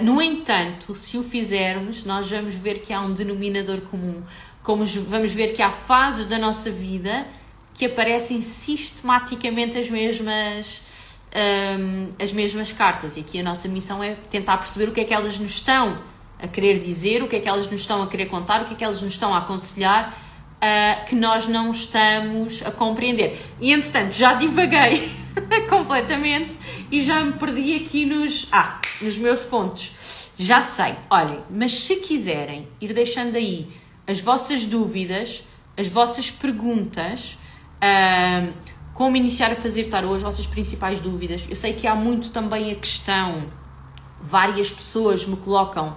No entanto, se o fizermos, nós vamos ver que há um denominador comum, vamos ver que há fases da nossa vida que aparecem sistematicamente as mesmas cartas, e aqui a nossa missão é tentar perceber o que é que elas nos estão a querer dizer, o que é que elas nos estão a querer contar, o que é que elas nos estão a aconselhar, que nós não estamos a compreender. E entretanto já divaguei completamente e já me perdi aqui nos meus pontos. Já sei, olhem, mas se quiserem ir deixando aí as vossas dúvidas, as vossas perguntas, como iniciar a fazer tarô, as vossas principais dúvidas. Eu sei que há muito também a questão, várias pessoas me colocam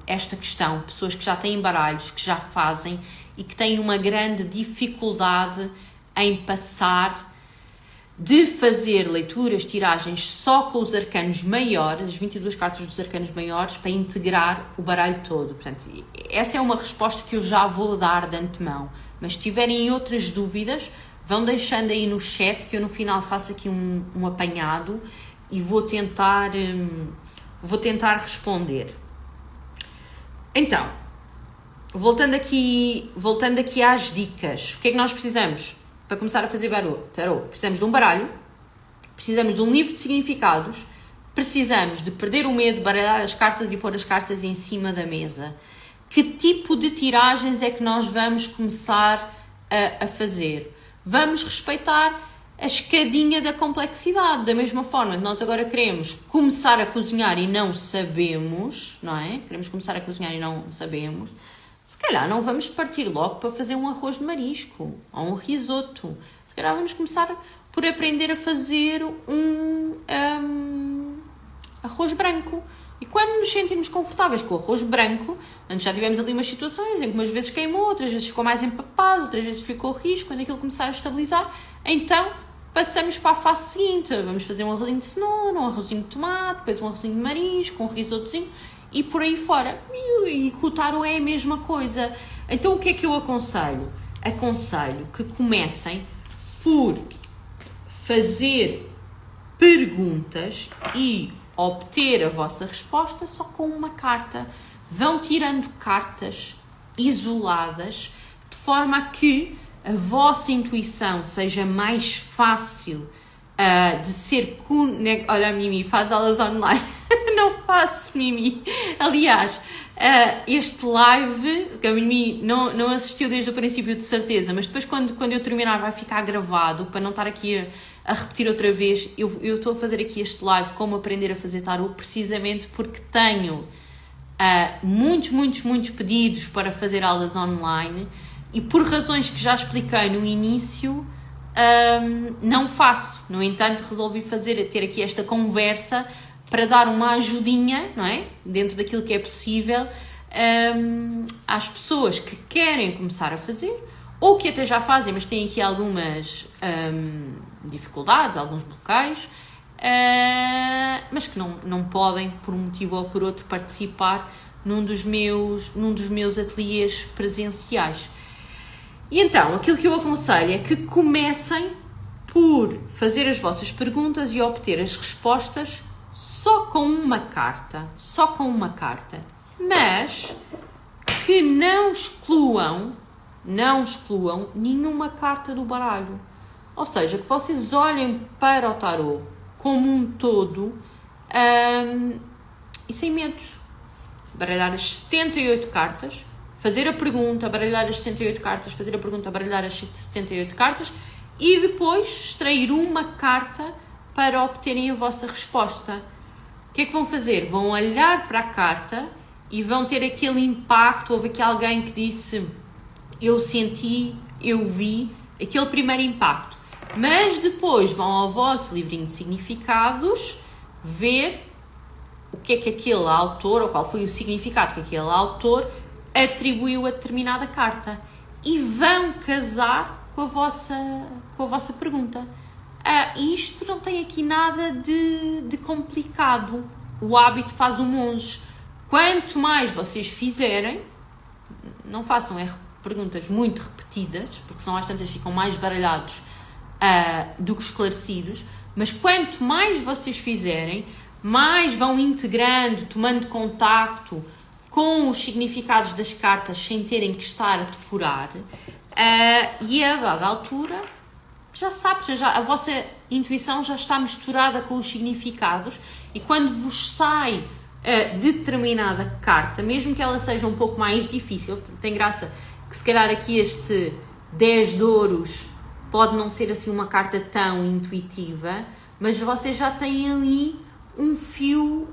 esta questão, pessoas que já têm baralhos, que já fazem e que têm uma grande dificuldade em passar de fazer leituras, tiragens só com os arcanos maiores, as 22 cartas dos arcanos maiores, para integrar o baralho todo. Portanto, essa é uma resposta que eu já vou dar de antemão. Mas se tiverem outras dúvidas, vão deixando aí no chat, que eu no final faço aqui um apanhado e vou tentar responder. Então, voltando aqui às dicas, o que é que nós precisamos para começar a fazer tarô? Precisamos de um baralho, precisamos de um livro de significados, precisamos de perder o medo, baralhar as cartas e pôr as cartas em cima da mesa. Que tipo de tiragens é que nós vamos começar a fazer? Vamos respeitar a escadinha da complexidade, da mesma forma que nós agora queremos começar a cozinhar e não sabemos, não é? Queremos começar a cozinhar e não sabemos. Se calhar não vamos partir logo para fazer um arroz de marisco ou um risoto. Se calhar vamos começar por aprender a fazer um arroz branco. E quando nos sentimos confortáveis com o arroz branco, antes já tivemos ali umas situações em que umas vezes queimou, outras vezes ficou mais empapado, outras vezes ficou risco, quando aquilo começar a estabilizar, então passamos para a fase seguinte. Vamos fazer um arrozinho de cenoura, um arrozinho de tomate, depois um arrozinho de marisco, um risotozinho e por aí fora. E com o tarot é a mesma coisa. Então o que é que eu aconselho? Aconselho que comecem por fazer perguntas e obter a vossa resposta só com uma carta. Vão tirando cartas isoladas de forma a que a vossa intuição seja mais fácil de ser... Olha, a Mimi faz aulas online. Não faço, Mimi. Aliás, este live, que a Mimi não assistiu desde o princípio, de certeza, mas depois quando eu terminar vai ficar gravado, para não estar aqui a repetir outra vez. Eu estou a fazer aqui este live como aprender a fazer tarot, precisamente porque tenho muitos pedidos para fazer aulas online e por razões que já expliquei no início, não faço. No entanto, resolvi ter aqui esta conversa para dar uma ajudinha, não é? Dentro daquilo que é possível, às pessoas que querem começar a fazer ou que até já fazem, mas têm aqui algumas dificuldades, alguns bloqueios, mas que não podem, por um motivo ou por outro, participar num dos meus ateliês presenciais. E então, aquilo que eu aconselho é que comecem por fazer as vossas perguntas e obter as respostas só com uma carta. Só com uma carta. Mas que não excluam nenhuma carta do baralho. Ou seja, que vocês olhem para o tarô como um todo e sem medos. Baralhar as 78 cartas, fazer a pergunta, baralhar as 78 cartas, fazer a pergunta, baralhar as 78 cartas e depois extrair uma carta para obterem a vossa resposta. O que é que vão fazer? Vão olhar para a carta e vão ter aquele impacto. Houve aqui alguém que disse: eu senti, eu vi, aquele primeiro impacto. Mas depois vão ao vosso livrinho de significados ver o que é que aquele autor, ou qual foi o significado que aquele autor atribuiu a determinada carta. E vão casar com a vossa pergunta. Isto não tem aqui nada de complicado. O hábito faz o monge. Quanto mais vocês fizerem, não façam perguntas muito repetidas, porque senão às tantas ficam mais baralhados do que esclarecidos, mas quanto mais vocês fizerem, mais vão integrando, tomando contacto com os significados das cartas sem terem que estar a decorar, e a dada altura já sabes, a vossa intuição já está misturada com os significados, e quando vos sai determinada carta, mesmo que ela seja um pouco mais difícil, tem graça que se calhar aqui este 10 de ouros pode não ser assim uma carta tão intuitiva, mas vocês já têm ali um fio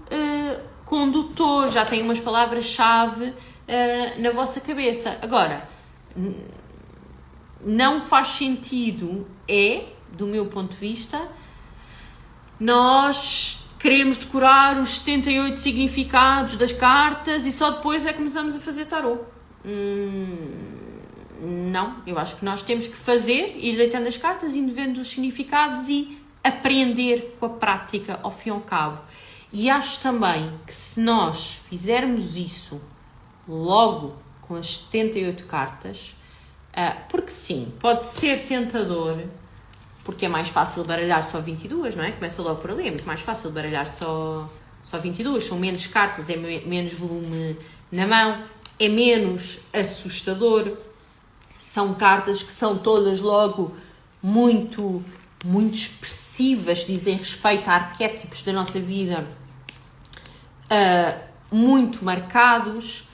condutor, já têm umas palavras-chave na vossa cabeça. Agora, não faz sentido, do meu ponto de vista, nós queremos decorar os 78 significados das cartas e só depois começamos a fazer tarô. Não, eu acho que nós temos que ir deitando as cartas, indo vendo os significados e aprender com a prática ao fim e ao cabo. E acho também que se nós fizermos isso logo com as 78 cartas, porque sim, pode ser tentador, porque é mais fácil baralhar só 22, não é? Começa logo por ali, é muito mais fácil baralhar só 22, são menos cartas, é menos volume na mão, é menos assustador, são cartas que são todas logo muito expressivas, dizem respeito a arquétipos da nossa vida muito marcados.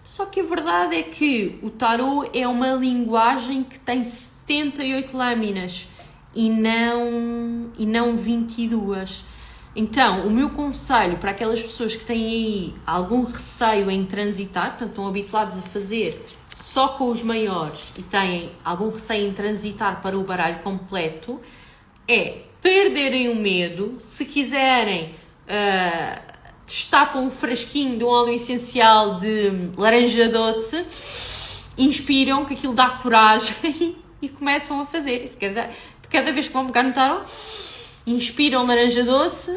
Só que a verdade é que o tarô é uma linguagem que tem 78 lâminas e não 22. Então, o meu conselho para aquelas pessoas que têm aí algum receio em transitar, portanto estão habituados a fazer só com os maiores e têm algum receio em transitar para o baralho completo, é perderem o medo. Se quiserem, destapam um frasquinho de um óleo essencial de laranja doce, inspiram, que aquilo dá coragem e começam a fazer. Isso quer dizer, cada vez que vão pegar no tarô, inspiram laranja doce,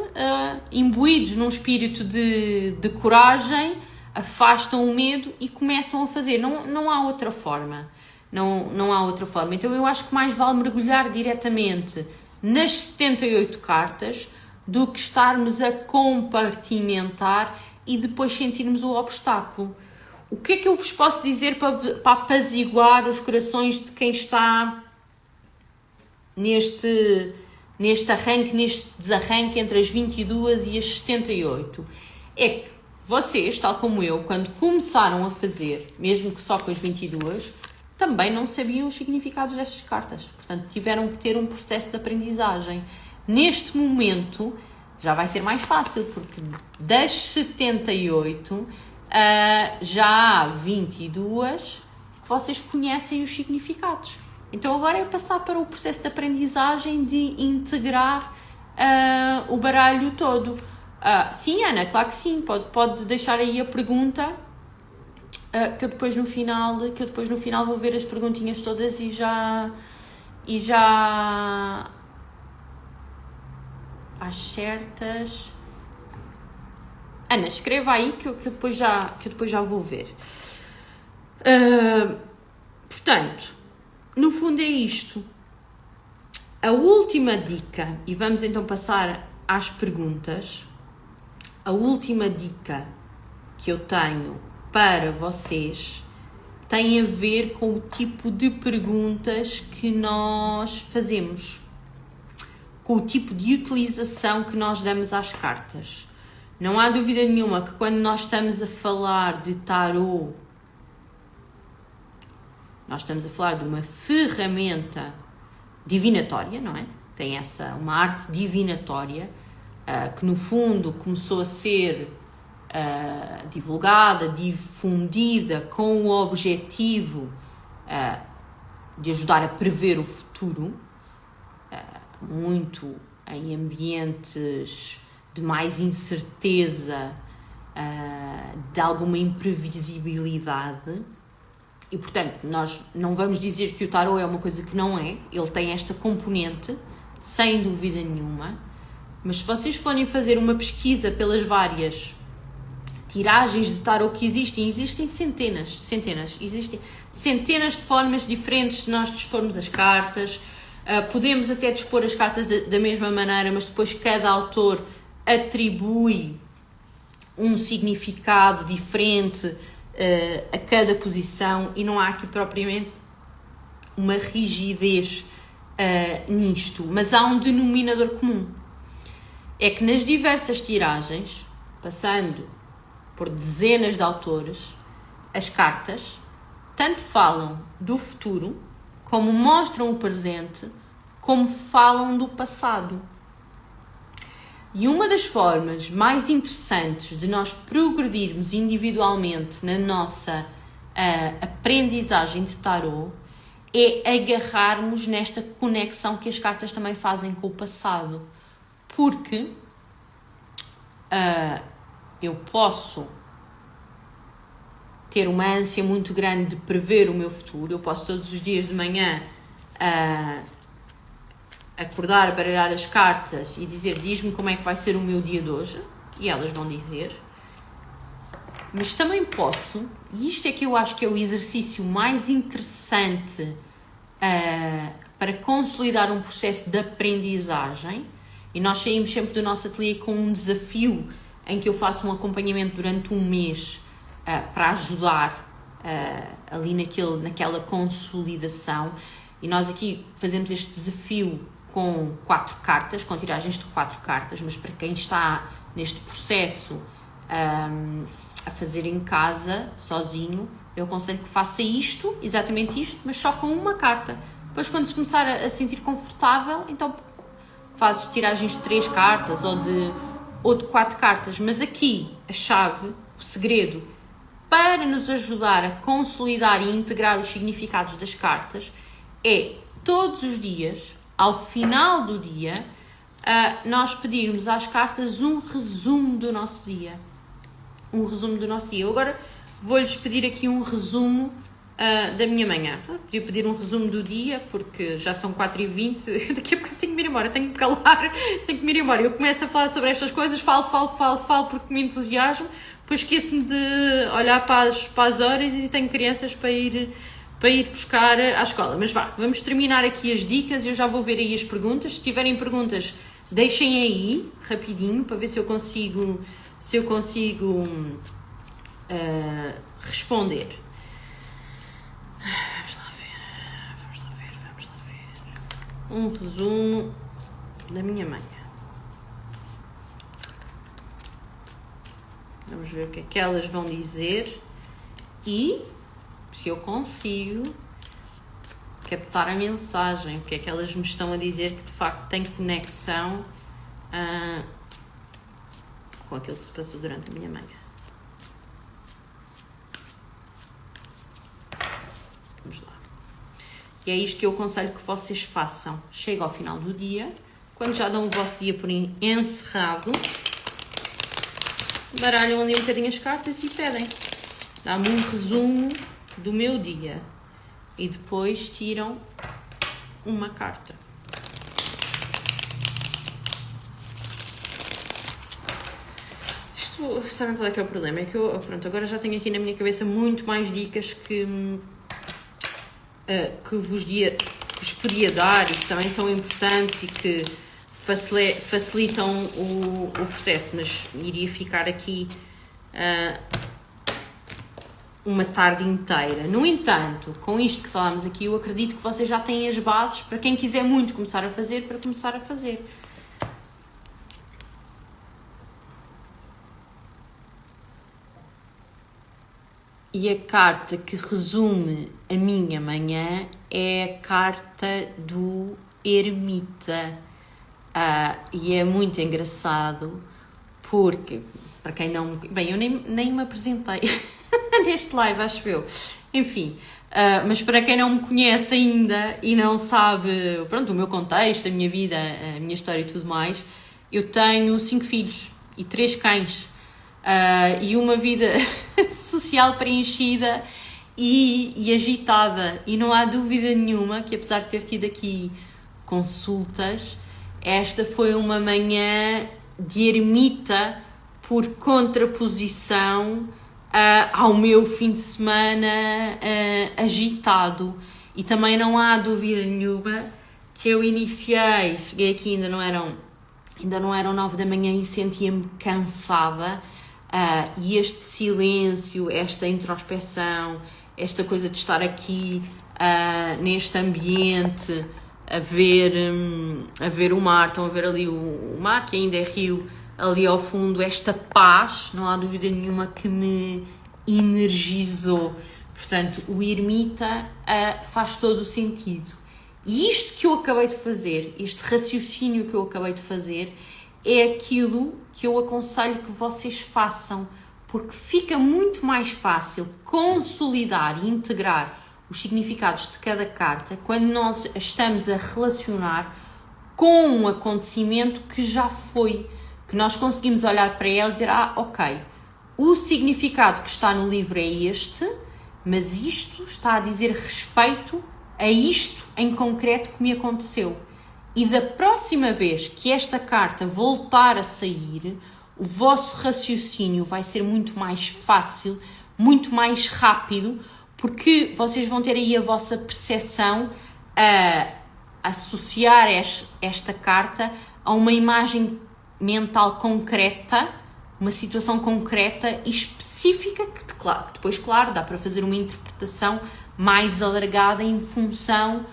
imbuídos num espírito de coragem, afastam o medo e começam a fazer. Não há outra forma. Não há outra forma. Então eu acho que mais vale mergulhar diretamente nas 78 cartas do que estarmos a compartimentar e depois sentirmos o obstáculo. O que é que eu vos posso dizer para apaziguar os corações de quem está neste arranque, neste desarranque entre as 22 e as 78? É que vocês, tal como eu, quando começaram a fazer, mesmo que só com as 22, também não sabiam os significados destas cartas. Portanto, tiveram que ter um processo de aprendizagem. Neste momento, já vai ser mais fácil, porque das 78, já há 22 que vocês conhecem os significados. Então agora é passar para o processo de aprendizagem de integrar o baralho todo. Sim, Ana, claro que sim. Pode deixar aí a pergunta, que eu depois no final vou ver as perguntinhas todas e já às certas. Ana, escreva aí que eu depois já vou ver. Portanto, no fundo é isto. A última dica, e vamos então passar às perguntas, a última dica que eu tenho para vocês tem a ver com o tipo de perguntas que nós fazemos, com o tipo de utilização que nós damos às cartas. Não há dúvida nenhuma que quando nós estamos a falar de tarot, nós estamos a falar de uma ferramenta divinatória, não é? Tem uma arte divinatória que no fundo começou a ser divulgada, difundida com o objetivo de ajudar a prever o futuro, muito em ambientes de mais incerteza, de alguma imprevisibilidade. E, portanto, nós não vamos dizer que o tarot é uma coisa que não é. Ele tem esta componente, sem dúvida nenhuma. Mas se vocês forem fazer uma pesquisa pelas várias tiragens de tarot que existem centenas. Existem centenas de formas diferentes de nós dispormos as cartas. Podemos até dispor as cartas da mesma maneira, mas depois cada autor atribui um significado diferente a cada posição e não há aqui propriamente uma rigidez nisto, mas há um denominador comum. É que nas diversas tiragens, passando por dezenas de autores, as cartas tanto falam do futuro, como mostram o presente, como falam do passado. E uma das formas mais interessantes de nós progredirmos individualmente na nossa aprendizagem de tarot é agarrarmos nesta conexão que as cartas também fazem com o passado. Porque eu posso ter uma ânsia muito grande de prever o meu futuro, eu posso todos os dias de manhã acordar, baralhar as cartas e dizer, diz-me como é que vai ser o meu dia de hoje, e elas vão dizer. Mas também posso, e isto é que eu acho que é o exercício mais interessante para consolidar um processo de aprendizagem, e nós saímos sempre do nosso ateliê com um desafio em que eu faço um acompanhamento durante um mês para ajudar ali naquela consolidação, e nós aqui fazemos este desafio com 4 cartas, com tiragens de 4 cartas, mas para quem está neste processo a fazer em casa, sozinho, eu aconselho que faça isto, exatamente isto, mas só com uma carta. Depois, quando se começar a sentir confortável, então fazes tiragens de 3 cartas ou de 4 cartas. Mas aqui, a chave, o segredo, para nos ajudar a consolidar e integrar os significados das cartas, é todos os dias, ao final do dia, nós pedirmos às cartas um resumo do nosso dia. Um resumo do nosso dia. Eu agora vou-lhes pedir aqui um resumo da minha manhã. Podia pedir um resumo do dia, porque já são 4h20, daqui a pouco tenho que me ir embora, tenho que me calar, tenho que me ir embora. Eu começo a falar sobre estas coisas, falo porque me entusiasmo, depois esqueço-me de olhar para as horas e tenho crianças para ir buscar à escola. Mas vamos terminar aqui as dicas e eu já vou ver aí as perguntas. Se tiverem perguntas, deixem aí, rapidinho, para ver se eu consigo responder. Vamos lá ver. Um resumo da minha manhã. Vamos ver o que é que elas vão dizer e se eu consigo captar a mensagem, o que é que elas me estão a dizer que de facto tem conexão com aquilo que se passou durante a minha manhã. Vamos lá. E é isto que eu aconselho que vocês façam. Chega ao final do dia, quando já dão o vosso dia por encerrado, baralham ali um bocadinho as cartas e pedem. Dá-me um resumo do meu dia. E depois tiram uma carta. Sabem qual é que é o problema? É que eu, pronto, agora já tenho aqui na minha cabeça muito mais dicas que vos vos podia dar e que também são importantes e que facilitam o processo, mas iria ficar aqui uma tarde inteira. No entanto, com isto que falámos aqui, eu acredito que vocês já têm as bases para quem quiser muito começar a fazer, para começar a fazer. E a carta que resume a minha manhã é a carta do Ermita. E é muito engraçado porque, para quem não... Bem, eu nem me apresentei neste live, acho eu. Enfim, mas para quem não me conhece ainda e não sabe, pronto, o meu contexto, a minha vida, a minha história e tudo mais, eu tenho 5 filhos e 3 cães. E uma vida social preenchida e agitada. E não há dúvida nenhuma que, apesar de ter tido aqui consultas, esta foi uma manhã de ermita por contraposição ao meu fim de semana agitado. E também não há dúvida nenhuma que eu iniciei, cheguei aqui, ainda não eram 9 da manhã e sentia-me cansada. E este silêncio, esta introspeção, esta coisa de estar aqui neste ambiente a ver o mar, estão a ver ali o mar, que ainda é rio, ali ao fundo, esta paz, não há dúvida nenhuma que me energizou. Portanto, o ermita faz todo o sentido. E isto que eu acabei de fazer, este raciocínio que eu acabei de fazer, é aquilo que eu aconselho que vocês façam, porque fica muito mais fácil consolidar e integrar os significados de cada carta quando nós estamos a relacionar com um acontecimento que já foi, que nós conseguimos olhar para ele e dizer, ok, o significado que está no livro é este, mas isto está a dizer respeito a isto em concreto que me aconteceu. E da próxima vez que esta carta voltar a sair, o vosso raciocínio vai ser muito mais fácil, muito mais rápido, porque vocês vão ter aí a vossa percepção a associar esta carta a uma imagem mental concreta, uma situação concreta e específica, que depois, claro, dá para fazer uma interpretação mais alargada em função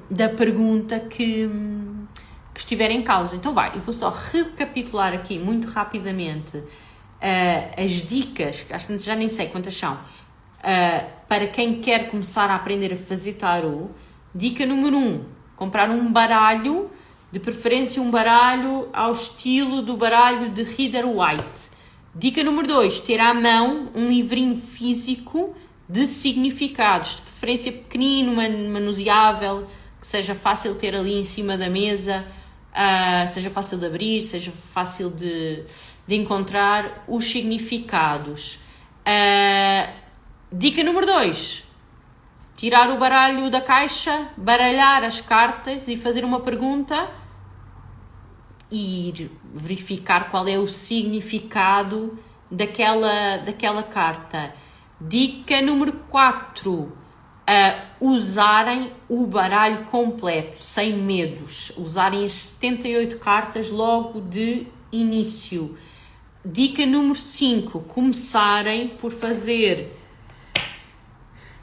da pergunta que estiver em causa. Então eu vou só recapitular aqui muito rapidamente as dicas, às vezes já nem sei quantas são, para quem quer começar a aprender a fazer tarot. Dica número 1, comprar um baralho, de preferência um baralho ao estilo do baralho de Rider-Waite. Dica número 2, ter à mão um livrinho físico de significados, de preferência pequenino, manuseável, que seja fácil ter ali em cima da mesa, seja fácil de abrir, seja fácil de encontrar os significados. Dica número 2, tirar o baralho da caixa, baralhar as cartas e fazer uma pergunta e verificar qual é o significado daquela carta. Dica número 4, usarem o baralho completo, sem medos, usarem as 78 cartas logo de início. Dica número 5, começarem por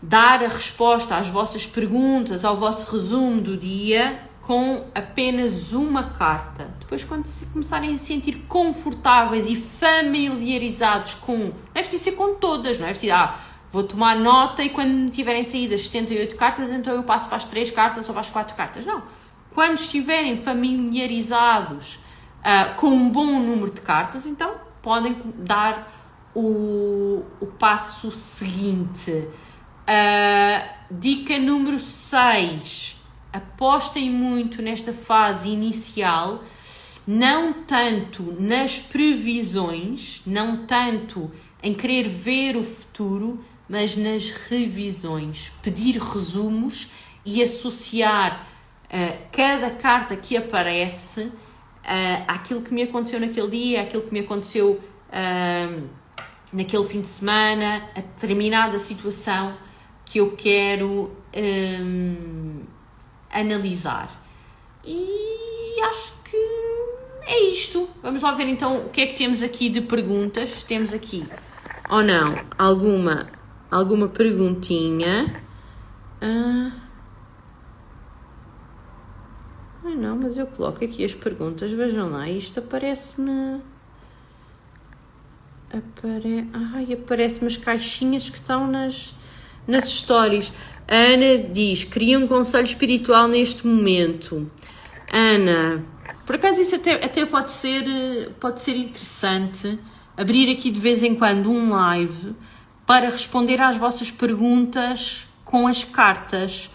dar a resposta às vossas perguntas, ao vosso resumo do dia, com apenas uma carta. Depois, quando se começarem a sentir confortáveis e familiarizados com... Não é preciso ser com todas, não é preciso... vou tomar nota e quando me tiverem saído as 78 cartas, então eu passo para as 3 cartas ou para as 4 cartas. Não. Quando estiverem familiarizados com um bom número de cartas, então podem dar o passo seguinte. Dica número 6. Apostem muito nesta fase inicial, não tanto nas previsões, não tanto em querer ver o futuro, mas nas revisões. Pedir resumos e associar cada carta que aparece àquilo que me aconteceu naquele dia, àquilo que me aconteceu naquele fim de semana, a determinada situação. que eu quero analisar. E acho que é isto. Vamos lá ver então o que é que temos aqui de perguntas. Temos aqui, ou não, alguma perguntinha. Não, mas eu coloco aqui as perguntas, vejam lá, isto aparece-me... Aparece-me as caixinhas que estão nas stories. A Ana diz, queria um conselho espiritual neste momento. Ana, por acaso isso até pode ser interessante, abrir aqui de vez em quando um live para responder às vossas perguntas com as cartas.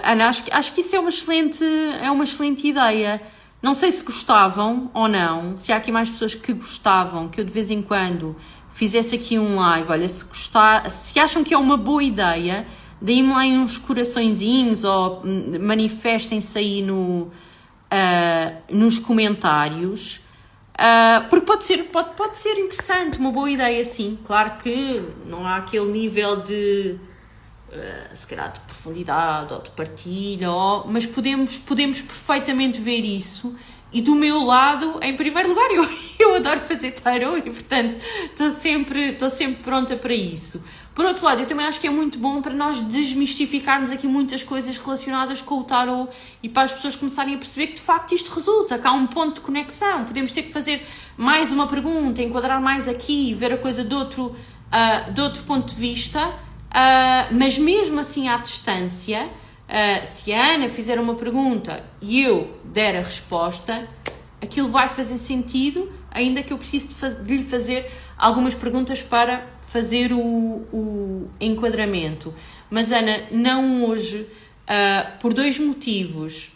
Ana, acho que isso é uma excelente ideia. Não sei se gostavam ou não, se há aqui mais pessoas que gostavam, que eu de vez em quando fizesse aqui um live. Olha, se acham que é uma boa ideia, deem-me lá uns coraçõezinhos ou manifestem-se aí nos comentários. Porque pode ser interessante, uma boa ideia, sim. Claro que não há aquele nível de... se calhar de profundidade ou de partilha, mas podemos perfeitamente ver isso. E do meu lado, em primeiro lugar, eu adoro fazer tarot e, portanto, estou sempre pronta para isso. Por outro lado, eu também acho que é muito bom para nós desmistificarmos aqui muitas coisas relacionadas com o tarot e para as pessoas começarem a perceber que de facto isto resulta, que há um ponto de conexão. Podemos ter que fazer mais uma pergunta, enquadrar mais aqui, ver a coisa de outro ponto de vista. Mas mesmo assim à distância, se a Ana fizer uma pergunta e eu der a resposta, aquilo vai fazer sentido, ainda que eu precise de lhe fazer algumas perguntas para fazer o enquadramento. Mas Ana, não hoje, por dois motivos.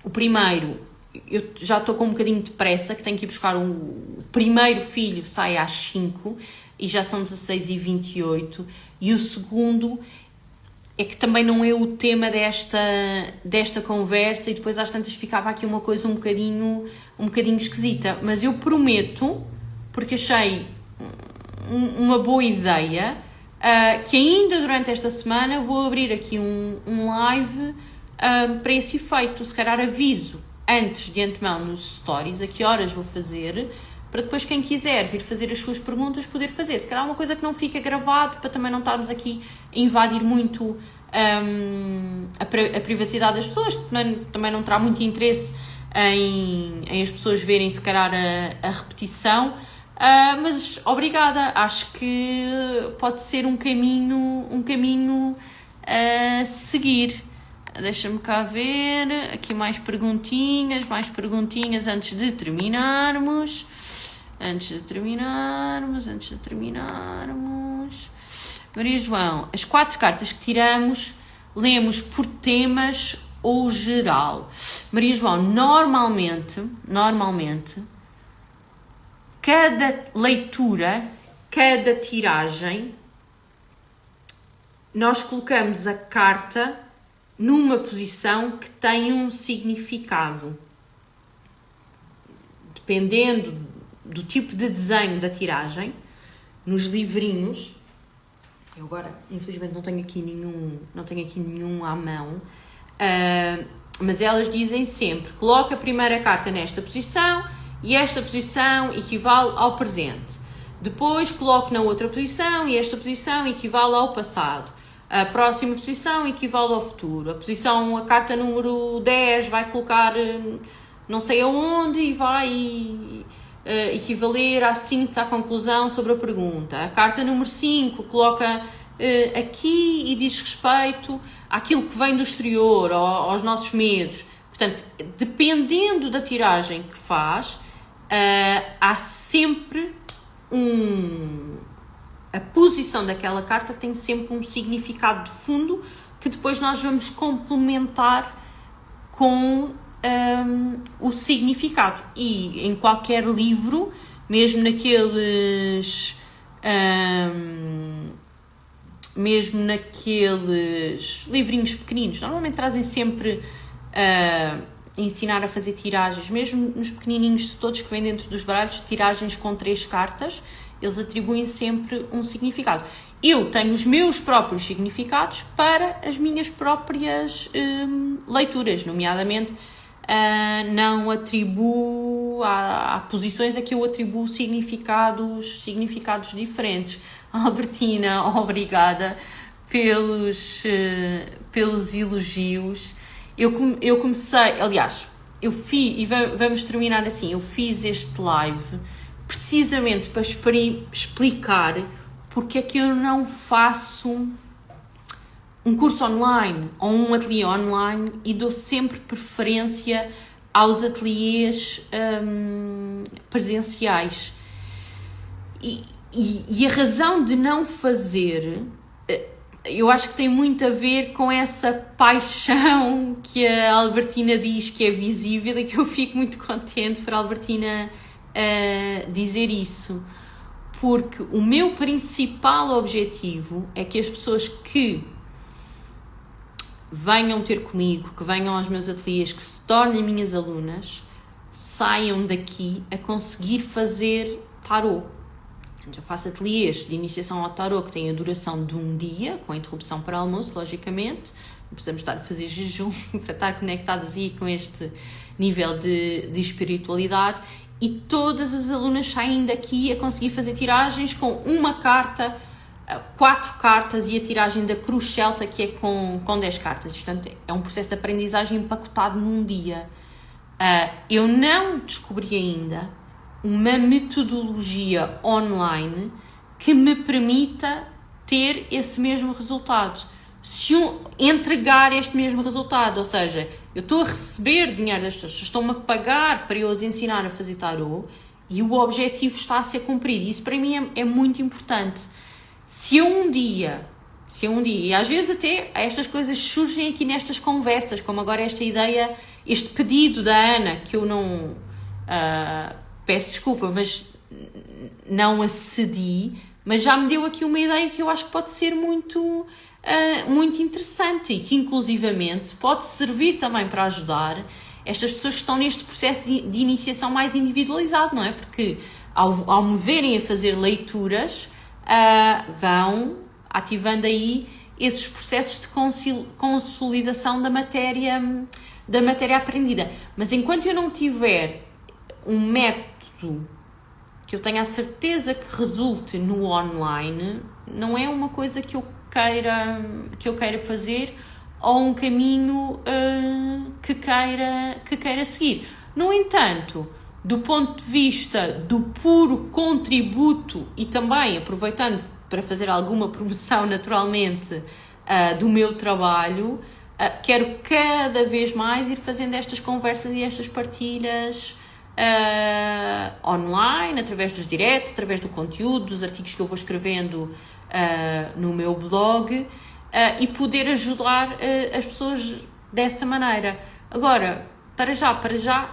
O primeiro, eu já estou com um bocadinho de pressa, que tenho que ir buscar o primeiro filho, sai às 5 e já são 16h28. E o segundo é que também não é o tema desta conversa e depois às tantas ficava aqui uma coisa um bocadinho esquisita. Mas eu prometo, porque achei uma boa ideia, que ainda durante esta semana vou abrir aqui um live para esse efeito. Se calhar aviso antes de antemão nos stories a que horas vou fazer, para depois quem quiser vir fazer as suas perguntas poder fazer. Se calhar uma coisa que não fica gravado, para também não estarmos aqui a invadir muito a privacidade das pessoas, também não terá muito interesse em as pessoas verem se calhar a repetição, mas obrigada, acho que pode ser um caminho a seguir. Deixa-me cá ver, aqui mais perguntinhas antes de terminarmos. Maria João, as 4 cartas que tiramos, lemos por temas ou geral? Maria João, normalmente, cada leitura, cada tiragem, nós colocamos a carta numa posição que tem um significado. Dependendo do tipo de desenho da tiragem, nos livrinhos, eu agora infelizmente não tenho aqui nenhum à mão, mas elas dizem sempre, coloca a primeira carta nesta posição e esta posição equivale ao presente. Depois coloque na outra posição e esta posição equivale ao passado. A próxima posição equivale ao futuro. A carta número 10 vai colocar não sei aonde e vai equivaler à síntese, à conclusão sobre a pergunta. A carta número 5 coloca aqui e diz respeito àquilo que vem do exterior, aos nossos medos. Portanto, dependendo da tiragem que faz, há sempre a posição daquela carta tem sempre um significado de fundo que depois nós vamos complementar com o significado. E em qualquer livro, mesmo naqueles livrinhos pequeninos, normalmente trazem sempre ensinar a fazer tiragens, mesmo nos pequenininhos todos que vêm dentro dos baralhos, tiragens com 3 cartas, eles atribuem sempre um significado. eu tenho os meus próprios significados para as minhas próprias leituras, nomeadamente não atribuo a posições a que eu atribuo significados diferentes. Albertina, obrigada pelos elogios. Eu comecei, aliás, eu fiz, e vamos terminar assim, eu fiz este live precisamente para explicar porque é que eu não faço um curso online ou um ateliê online e dou sempre preferência aos ateliês presenciais. E a razão de não fazer, eu acho que tem muito a ver com essa paixão que a Albertina diz que é visível e que eu fico muito contente por a Albertina dizer isso. Porque o meu principal objetivo é que as pessoas que venham ter comigo, que venham aos meus ateliês, que se tornem minhas alunas, saiam daqui a conseguir fazer tarot. Eu faço ateliês de iniciação ao tarot que têm a duração de um dia, com a interrupção para almoço, logicamente. Não precisamos estar a fazer jejum para estar conectadas aí com este nível de espiritualidade. E todas as alunas saem daqui a conseguir fazer tiragens com uma carta, 4 cartas e a tiragem da Cruz Celta, que é com 10 cartas. Portanto, é um processo de aprendizagem empacotado num dia. Eu não descobri ainda uma metodologia online que me permita ter esse mesmo resultado. Se eu entregar este mesmo resultado, ou seja, eu estou a receber dinheiro das pessoas, estão-me a pagar para eu as ensinar a fazer tarot e o objetivo está a ser cumprido. Isso para mim é muito importante. Se eu um dia, e às vezes até estas coisas surgem aqui nestas conversas, como agora esta ideia, este pedido da Ana, que eu não, peço desculpa, mas não acedi, mas já me deu aqui uma ideia que eu acho que pode ser muito interessante e que inclusivamente pode servir também para ajudar estas pessoas que estão neste processo de iniciação mais individualizado, não é? Porque ao me verem a fazer leituras, vão ativando aí esses processos de consolidação da matéria aprendida. Mas enquanto eu não tiver um método que eu tenha a certeza que resulte no online, não é uma coisa que eu queira fazer ou um caminho que queira seguir. No entanto, do ponto de vista do puro contributo e também aproveitando para fazer alguma promoção naturalmente do meu trabalho, quero cada vez mais ir fazendo estas conversas e estas partilhas online, através dos diretos, através do conteúdo, dos artigos que eu vou escrevendo no meu blog e poder ajudar as pessoas dessa maneira. Agora, para já,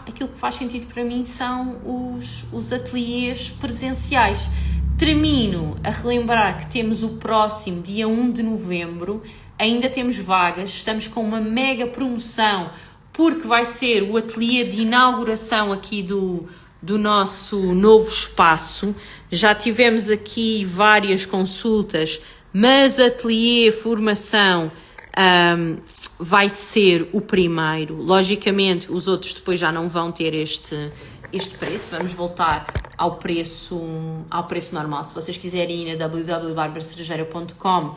aquilo que faz sentido para mim são os ateliês presenciais. Termino a relembrar que temos o próximo dia 1 de novembro, ainda temos vagas, estamos com uma mega promoção, porque vai ser o ateliê de inauguração aqui do nosso novo espaço. Já tivemos aqui várias consultas, mas ateliê formação vai ser o primeiro. Logicamente, os outros depois já não vão ter este preço. Vamos voltar ao preço normal. Se vocês quiserem ir a www.barbaracerejeira.com,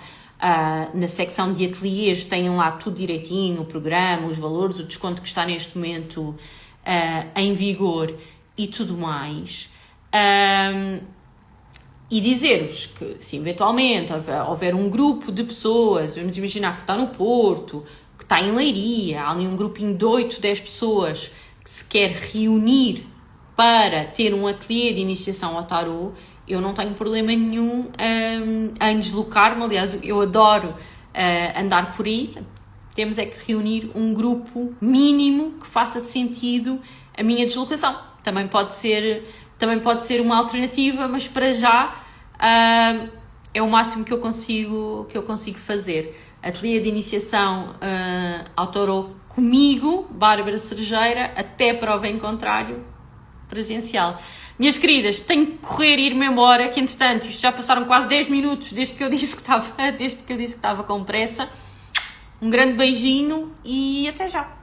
na secção de ateliês tenham lá tudo direitinho, o programa, os valores, o desconto que está neste momento em vigor e tudo mais. E dizer-vos que se eventualmente houver um grupo de pessoas, vamos imaginar que está no Porto, que está em Leiria, há ali um grupinho de 8, 10 pessoas que se quer reunir para ter um ateliê de iniciação ao tarot, eu não tenho problema nenhum em deslocar-me. Aliás, eu adoro andar por aí. Temos é que reunir um grupo mínimo que faça sentido a minha deslocação. Também pode ser uma alternativa, mas para já é o máximo que eu consigo fazer. Ateliê de iniciação ao tarot comigo, Bárbara Cerejeira, até prova em contrário, presencial. Minhas queridas, tenho que correr e ir-me embora, que entretanto isto já passaram quase 10 minutos desde que eu disse que estava com pressa. Um grande beijinho e até já!